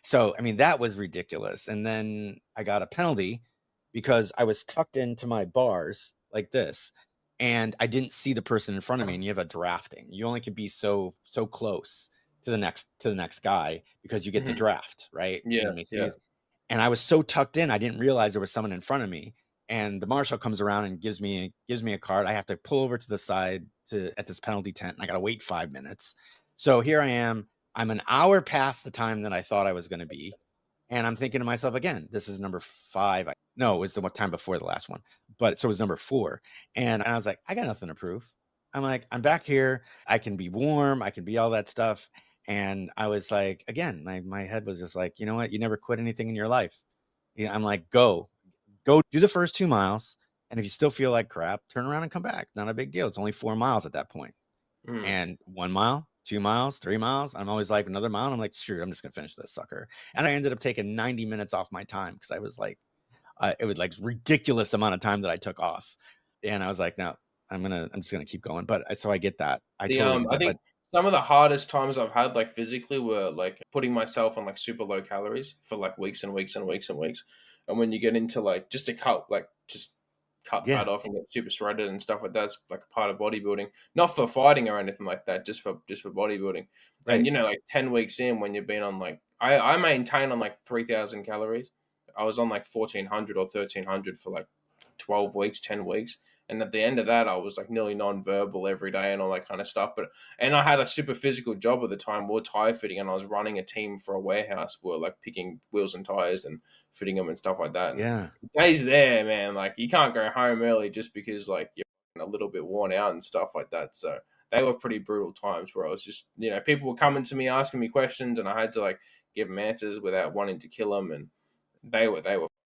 So I mean that was ridiculous. And then I got a penalty because I was tucked into my bars like this, and I didn't see the person in front of me. And you have a drafting. You only can be so close to the next guy because you get the Mhm. draft, right? And Yeah, it makes yeah. things. And I was so tucked in, I didn't realize there was someone in front of me. And the marshal comes around and gives me a card. I have to pull over to the side at this penalty tent, and I got to wait 5 minutes. So here I am. I'm an hour past the time that I thought I was going to be, and I'm thinking to myself again, this is number 5. No, it was the one time before the last one, but so it was number 4. And I was like, I got nothing to prove. I'm like, I'm back here. I can be warm. I can be all that stuff. And I was like, again, my head was just like, you know what? You never quit anything in your life. Yeah, I'm like, go do the first 2 miles. And if you still feel like crap, turn around and come back. Not a big deal. It's only 4 miles at that point. Mm. And 1 mile, 2 miles, 3 miles. I'm always like another mile. And I'm like, screw it, I'm just gonna finish this sucker. And I ended up taking 90 minutes off my time because I was like, it was like ridiculous amount of time that I took off. And I was like, no, I'm just gonna keep going. But so I get that. I totally get I that. think But some of the hardest times I've had, like, physically were, like, putting myself on, like, super low calories for, like, weeks and weeks and weeks and weeks, and when you get into, like, just cut yeah, fat off and get super shredded and stuff like that, it's, like, a part of bodybuilding. Not for fighting or anything like that, just for bodybuilding, and, right. like, 10 weeks in when you've been on, like I maintain on, like, 3,000 calories. I was on, like, 1,400 or 1,300 for, like, 12 weeks, 10 weeks, and at the end of that, I was like nearly non-verbal every day and all that kind of stuff. And I had a super physical job at the time. We were tire fitting, and I was running a team for a warehouse. We were like picking wheels and tires and fitting them and stuff like that. And Yeah. the days there, man, like you can't go home early just because like you're a little bit worn out and stuff like that. So they were pretty brutal times where I was just, people were coming to me asking me questions, and I had to like give them answers without wanting to kill them, and they were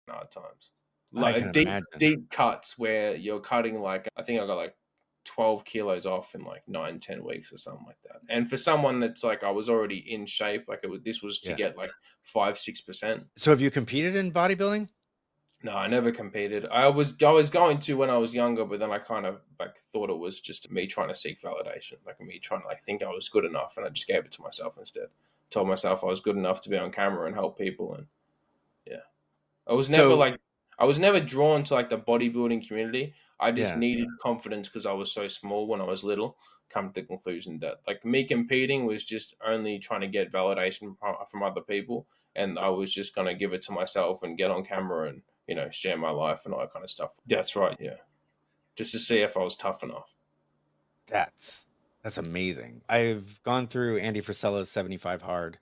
hard times. I Like can deep imagine. deep cuts where you're cutting like I think I got like 12 kilos off in like 9-10 weeks or something like that. And for someone that's like I was already in shape, like this was to Yeah. get like 5-6%. So have you competed in bodybuilding? No, I never competed. I was going to when I was younger, but then I kind of like thought it was just me trying to seek validation, like me trying to like think I was good enough, and I just gave it to myself instead. Told myself I was good enough to be on camera and help people, and yeah. I was never So like I was never drawn to like the bodybuilding community. I just yeah. needed confidence because I was so small when I was little. Come to the conclusion that like me competing was just only trying to get validation from other people, and I was just gonna give it to myself and get on camera and share my life and all that kind of stuff. That's right, yeah. Just to see if I was tough enough. That's amazing. I've gone through Andy Frisella's 75 hard.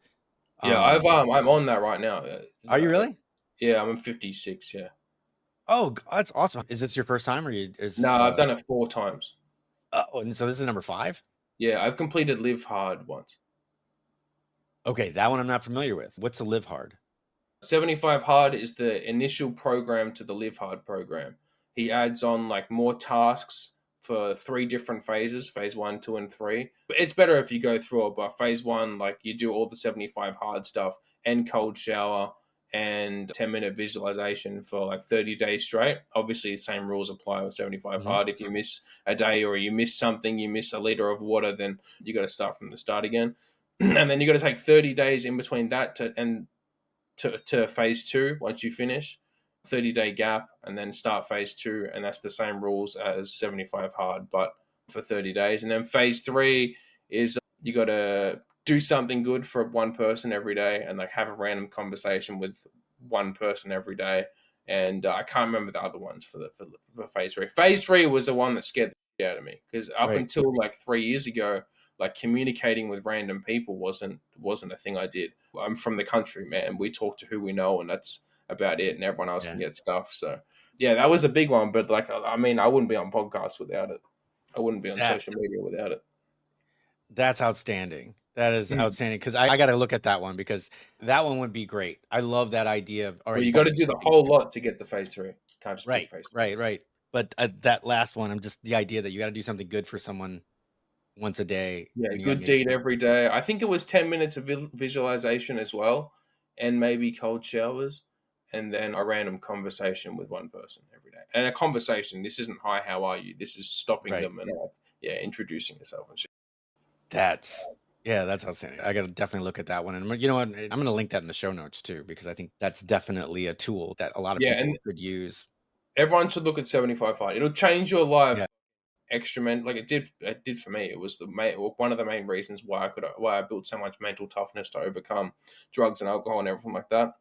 Yeah, I'm on that right now. Are you really? Yeah, I'm 56. Yeah. Oh, that's awesome. Is this your first time or you is No, this I've done it 4 times. oh, and so this is number 5? Yeah, I've completed Live Hard once. Okay, that one I'm not familiar with. What's a live hard? 75 Hard is the initial program to the Live Hard program. He adds on like more tasks for 3 different phases, phase 1, 2, and 3. It's better if you go through it, but phase 1, like you do all the 75 hard stuff and cold shower and 10-minute visualization for like 30 days straight. Obviously, the same rules apply with 75 Mhm. hard. If you miss a day or you miss something, you miss a liter of water, then you got to start from the start again. And then you got to take 30 days in between that to phase 2 once you finish. 30-day gap and then start phase 2, and that's the same rules as 75 hard, but for 30 days. And then phase three is you got to do something good for one person every day and like have a random conversation with one person every day. And I can't remember the other ones for phase three. Phase three was the one that scared the shit out of me because up Right. until like 3 years ago, like communicating with random people wasn't a thing I did. I'm from the country, man. We talk to who we know, and that's about it. And everyone else can Yeah. get stuff. So yeah, that was a big one. But like, I mean, I wouldn't be on podcasts without it. I wouldn't be on That social media without it. that's outstanding. That is Mm. outstanding because I got to look at that one because that one would be great. I love that idea of all right, Well, you you got got to to do do the something whole good. lot to get the phase three. Can't just pick Right, phase three. right, right. But that last one, I'm just the idea that you got to do something good for someone once a day, Yeah, and you got to good make deed every day. I think it was 10 minutes of visualization as well, and maybe cold showers, and then a random conversation with one person every day. And a conversation. This isn't hi, how are you? This is stopping right. them and like, yeah, introducing yourself and shit. That's yeah, that's outstanding. I got to definitely look at that one, and you know what? I'm going to link that in the show notes too because I think that's definitely a tool that a lot of Yeah, and people could use. everyone should look at 75 Hard. It'll change your life Yeah, extra like it did for me. It was one of the main reasons why I built so much mental toughness to overcome drugs and alcohol and everything like that.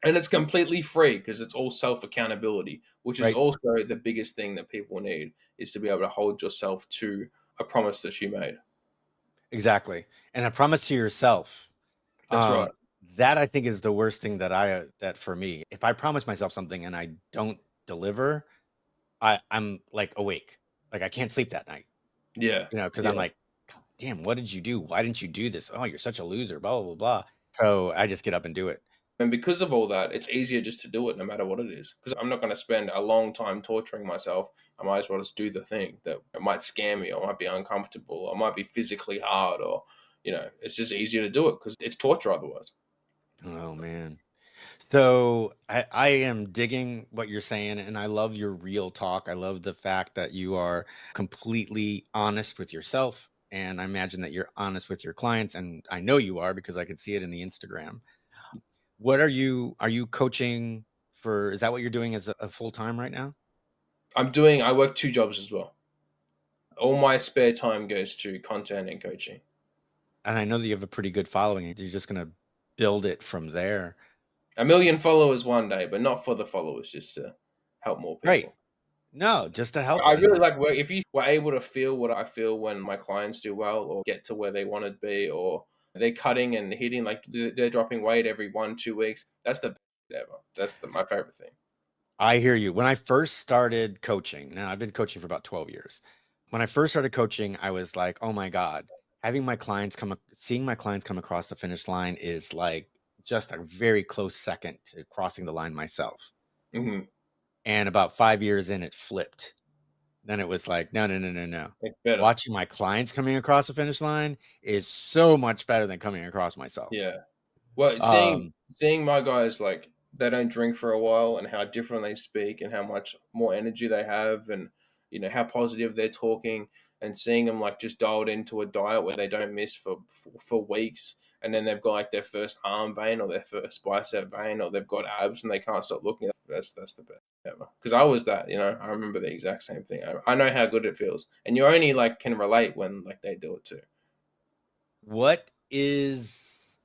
And it's completely free because it's all self accountability, which is right. also the biggest thing that people need is to be able to hold yourself to a promise that you made. Exactly. And a promise to yourself. That's right. Um, that I think is the worst thing that that for me. If I promise myself something and I don't deliver, I'm like awake. Like I can't sleep that night, Yeah. because I'm Yeah. like, damn, what did you do? Why didn't you do this? Oh, you're such a loser, blah, blah, blah, blah. So I just get up and do it. And because of all that, it's easier just to do it no matter what it is. Because I'm not going to spend a long time torturing myself. I might as well just do the thing that it might scare me or might be uncomfortable or might be physically hard or, it's just easier to do it because it's torture otherwise. Oh man. So I am digging what you're saying, and I love your real talk. I love the fact that you are completely honest with yourself, and I imagine that you're honest with your clients, and I know you are because I could see it in the Instagram. What are you coaching for? Is that what you're doing as a full time right now? I work two jobs as well. All my spare time goes to content and coaching. And I know that you have a pretty good following. You're just gonna build it from there. 1 million followers one day, but not for the followers, just to help more Right. people. No, just to help. I really And like work. If you were able to feel what I feel when my clients do well or get to where they want to be, or they're cutting and hitting, like they're dropping weight every 1, 2 weeks, that's the best ever. That's my favorite thing. I hear you. When I first started coaching, now I've been coaching for about 12 years. When I first started coaching, I was like, oh my God, seeing my clients come across the finish line is like just a very close second to crossing the line myself. Hmm. And about 5 years in, it flipped. Then it was like, no, no, no, no, no. It's better. Watching my clients coming across the finish line is so much better than coming across myself. Yeah. Well, seeing Um, seeing my guys like they don't drink for a while and how different they speak and how much more energy they have and how positive they're talking and seeing them like just dialed into a diet where they don't miss for weeks and then they've got like their first arm vein or their first bicep vein or they've got abs and they can't stop looking. That's the best ever. Because I was that, I remember the exact same thing. I know how good it feels, and you only like can relate when like they do it too. what is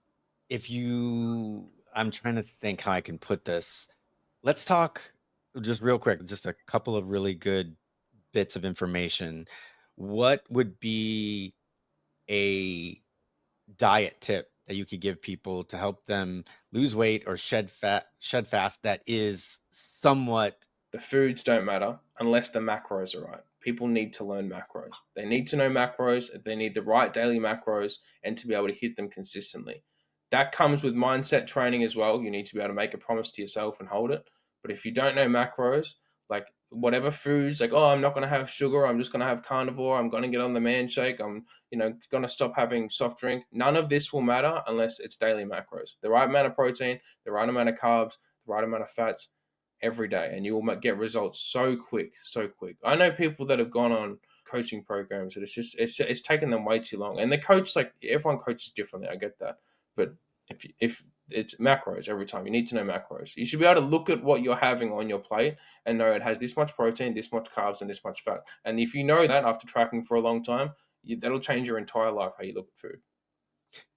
if you I'm trying to think how I can put this. Let's talk just real quick, just a couple of really good bits of information. What would be a diet tip that you could give people to help them lose weight or shed fast that is somewhat The foods don't matter unless the macros are right. People need to learn macros. They need to know macros. They need the right daily macros and to be able to hit them consistently. That comes with mindset training as well. You need to be able to make a promise to yourself and hold it. But if you don't know macros, like whatever foods, like, oh, I'm not going to have sugar. I'm just going to have carnivore. I'm going to get on the man shake. I'm, going to stop having soft drink. None of this will matter unless it's daily macros. The right amount of protein, the right amount of carbs, the right amount of fats every day, and you will get results so quick, so quick. I know people that have gone on coaching programs that it's taken them way too long. And the coach, like everyone coaches differently, I get that, but if It's macros every time. You need to know macros. You should be able to look at what you're having on your plate and know it has this much protein, this much carbs, and this much fat. And if you know that after tracking for a long time, that'll change your entire life how you look at food.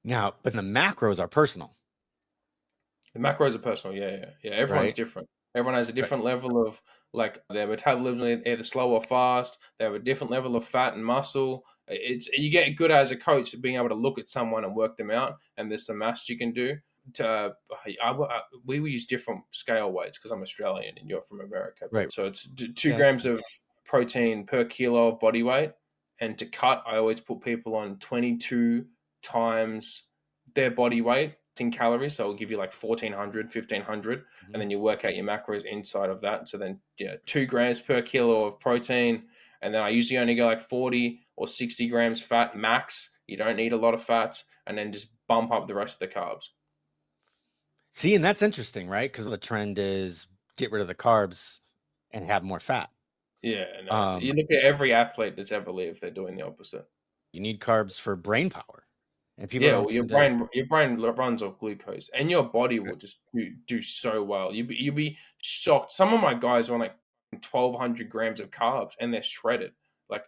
Now, but the macros are personal, The macros are personal. Yeah, yeah, yeah. Everyone's right? different. Everyone has a Right. different level of like their metabolism, either slow or fast. They have a different level of fat and muscle. It's you get good as a coach at being able to look at someone and work them out. And there's some maths you can do. We use different scale weights because I'm Australian and you're from America. Right. So it's two Yeah, that's grams fine. of protein per kilo of body weight. And to cut, I always put people on 22 times their body weight in calories. So it'll give you like 1400, 1500, and Mhm. then you work out your macros inside of that. So then, yeah, 2 grams per kilo of protein. And then I usually only go like 40 or 60 grams fat max. You don't need a lot of fats. And then just bump up the rest of the carbs. See, and that's interesting, right? Because the trend is get rid of the carbs and have more fat. Yeah, no. So Um, you look at every athlete that's ever lived, they're doing the opposite. you need carbs for brain power, and people Yeah, don't well, seem to. your brain runs off glucose, and your body will just do so well. You'd be shocked. Some of my guys are on like 1,200 grams of carbs, and they're shredded. Like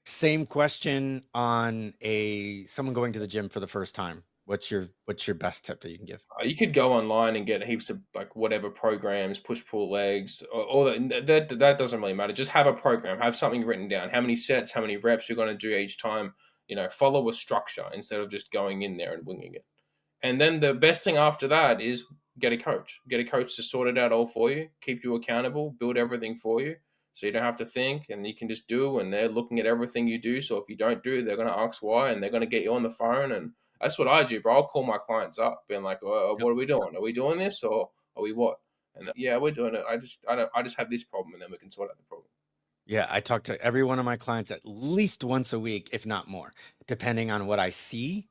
Same question on a someone going to the gym for the first time. What's your best tip that you can give? you could go online and get heaps of like whatever programs, push pull legs, or all that. That doesn't really matter. Just have a program, have something written down. How many sets, how many reps you're going to do each time. Follow a structure instead of just going in there and winging it. And then the best thing after that is get a coach. Get a coach to sort it out all for you, keep you accountable, build everything for you. So you don't have to think and you can just do and they're looking at everything you do. So if you don't do, they're gonna ask why and they're gonna get you on the phone. And that's what I do, bro. I'll call my clients up, being like, Yep. what are we doing? Are we doing this or are we what? And yeah, we're doing it. I just have this problem and then we can sort out the problem. Yeah, I talk to every one of my clients at least once a week, if not more, depending on what I see.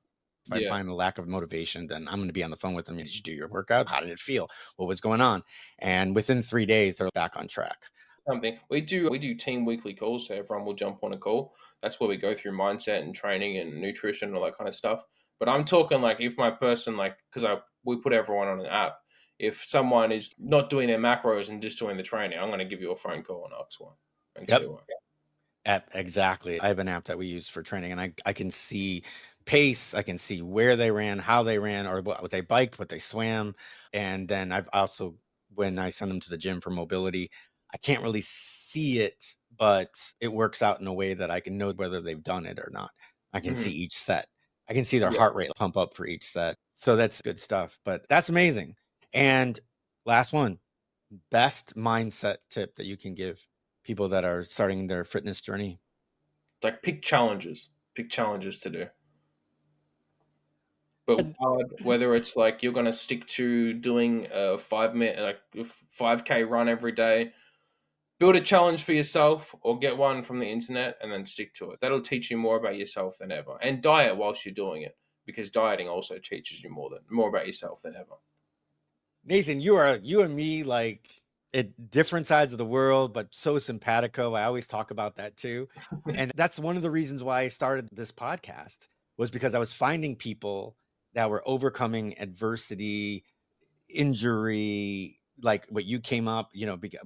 If I Yeah. find the lack of motivation, then I'm going to be on the phone with them. Did you do your workout? How did it feel? What was going on? And within 3 days, they're back on track. Something we do team weekly calls, so everyone will jump on a call. That's where we go through mindset and training and nutrition and all that kind of stuff. But I'm talking like if my person like because I we put everyone on an app. If someone is not doing their macros and just doing the training, I'm going to give you a phone call and ask why and see Yep. why. Exactly. I have an app that we use for training, and I can see pace. I can see where they ran, how they ran, or what they biked, what they swam. And then I've also, when I send them to the gym for mobility, I can't really see it, but it works out in a way that I can know whether they've done it or not. I can see Hmm. each set. I can see their Yeah, heart rate pump up for each set. So that's good stuff. But that's amazing. And last one, best mindset tip that you can give people that are starting their fitness journey. like pick challenges to do. But whether it's like you're going to stick to doing a 5 minute like 5K run every day, build a challenge for yourself or get one from the internet and then stick to it. That'll teach you more about yourself than ever. And diet whilst you're doing it because dieting also teaches you more about yourself than ever. Nathan, you and me like at different sides of the world, but so simpatico. I always talk about that too. And that's one of the reasons why I started this podcast was because I was finding people that were overcoming adversity, injury, like what you came up,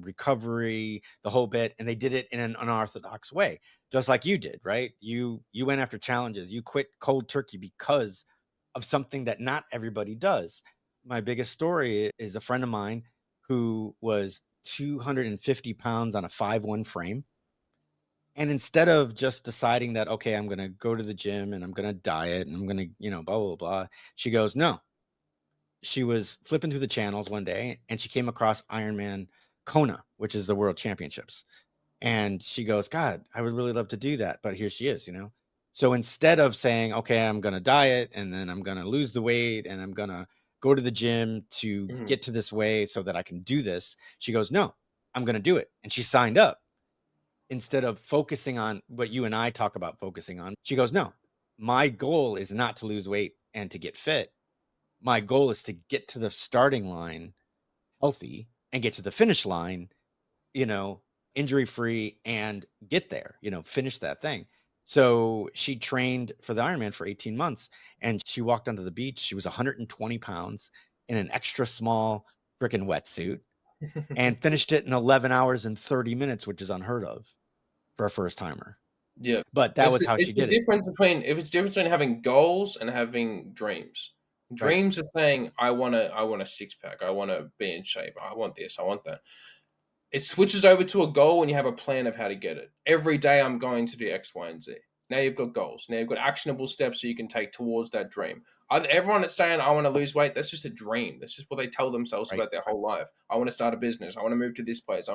recovery, the whole bit, and they did it in an unorthodox way, just like you did, right? You went after challenges. You quit cold turkey because of something that not everybody does. My biggest story is a friend of mine who was 250 pounds on a 5'1" frame. And instead of just deciding that, okay, I'm going to go to the gym and I'm going to diet and I'm going to, blah, blah, blah, she goes, no, she was flipping through the channels one day and she came across Ironman Kona, which is the world championships. And she goes, God, I would really love to do that. But here she is. So instead of saying, okay, I'm going to diet and then I'm going to lose the weight and I'm going to go to the gym to Mhm. get to this way so that I can do this, she goes, no, I'm going to do it. And she signed up instead of focusing on what you and I talk about focusing on. She goes, no, my goal is not to lose weight and to get fit. My goal is to get to the starting line healthy and get to the finish line, you know, injury free and get there, finish that thing. So she trained for the Ironman for 18 months and she walked onto the beach. She was 120 pounds in an extra small freaking wetsuit and finished it in 11 hours and 30 minutes, which is unheard of for a first timer. Yeah. But that was how It's she the did it, difference between if it's difference between having goals and having dreams. right? Dreams are saying, I want a six pack, I wanna be in shape, I want this, I want that. It switches over to a goal when you have a plan of how to get it. Every day I'm going to do X, Y, and Z. Now you've got goals. Now you've got actionable steps so you can take towards that dream. Everyone that's saying I want to lose weight, that's just a dream. That's just what they tell themselves Right, about their whole life. I want to start a business. I want to move to this place.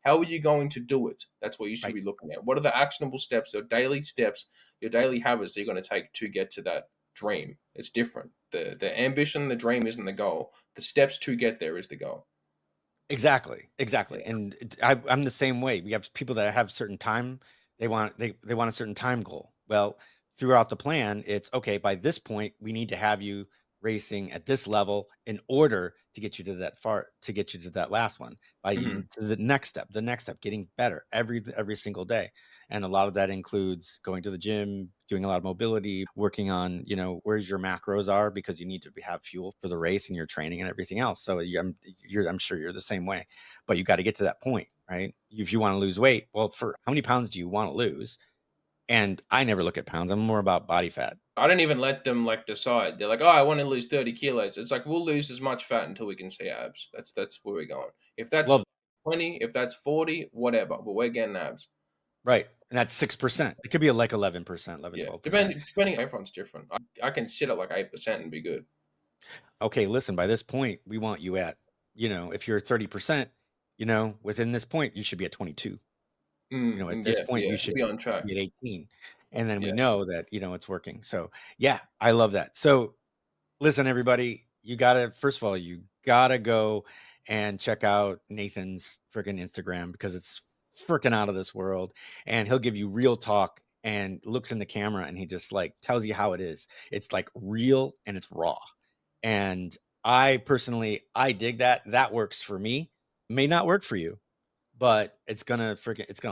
How are you going to do it? That's what you should right. be looking at. What are the actionable steps, your daily steps, your daily habits that you're going to take to get to that dream? It's different. The ambition, the dream isn't the goal. The steps to get there is the goal. Exactly, Yeah. exactly, and I'm the same way. We have people that have certain time, they want a certain time goal. Well, throughout the plan, it's, "Okay, by this point, we need to have you racing at this level in order to get you to that far to get you to that last one, by you Mhm. to the next step, getting better every single day." And a lot of that includes going to the gym, doing a lot of mobility, working on, where's your macros are because you need to have fuel for the race and your training and everything else. So I'm sure you're the same way, but you got to get to that point, right? If you want to lose weight, well, for how many pounds do you want to lose? And I never look at pounds. I'm more about body fat. I don't even let them, like, decide. They're like, "Oh, I wanna lose 30 kilos." It's like, we'll lose as much fat until we can see abs. That's where we're going. If that's Love, 20, if that's 40, whatever, but we're getting abs. right? And that's 6%. It could be like 11%, 11, Yeah, 12%. depending everyone's different. I can sit at, like, 8% and be good. Okay, listen, by this point, we want you at, if you're 30%, within this point, you should be at 22. At this Yeah, point, yeah, we'll be on you should track. be at 18. And then we Yeah, know that, it's working. So yeah, I love that. So listen, everybody, first of all, you gotta go and check out Nathan's freaking Instagram because it's freaking out of this world. And he'll give you real talk and looks in the camera and he just like tells you how it is. It's like real and it's raw. And I personally, I dig that. That works for me. May not work for you, but it's gonna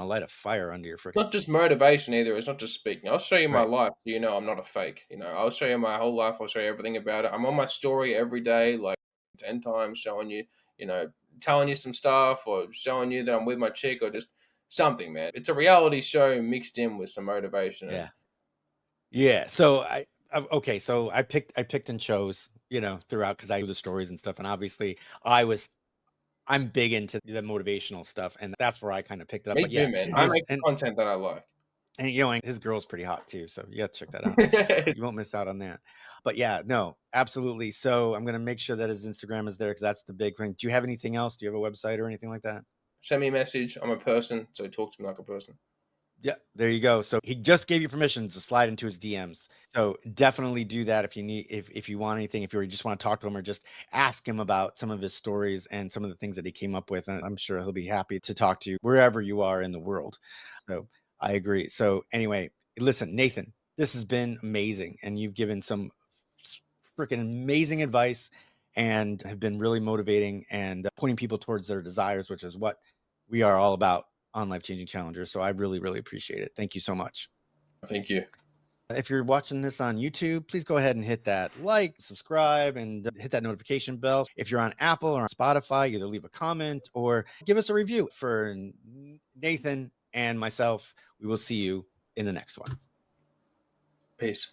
light a fire under your freaking not just sleeve. motivation either, it's not just speaking. I'll show you my Right. life so you know I'm not a fake, I'll show you my whole life, I'll show you everything about it. I'm on my story every day, like, 10 times showing you, you know, telling you some stuff or showing you that I'm with my chick or just something, man. It's a reality show mixed in with some motivation and Yeah. Yeah. So okay, so I picked and chose, throughout because I do the stories and stuff. And obviously I'm big into the motivational stuff, and that's where I kind of picked it up. me But too, yeah, man. I his make the content that I like. and his girl's pretty hot too. So you have to check that out. You won't miss out on that. But yeah, no, absolutely. So I'm gonna make sure that his Instagram is there because that's the big thing. Do you have anything else? Do you have a website or anything like that? Send me a message. I'm a person, so talk to me like a person. Yeah, there you go. So he just gave you permission to slide into his DMs. So definitely do that if you want anything, if you just want to talk to him or just ask him about some of his stories and some of the things that he came up with. And I'm sure he'll be happy to talk to you wherever you are in the world. So I agree. So anyway, listen, Nathan, this has been amazing. And you've given some freaking amazing advice and have been really motivating and pointing people towards their desires, which is what we are all about on Life Changing Challengers. So I really, really appreciate it. Thank you so much. Thank you. If you're watching this on YouTube, please go ahead and hit that like, subscribe, and hit that notification bell. If you're on Apple or on Spotify, either leave a comment or give us a review. For Nathan and myself, we will see you in the next one. Peace.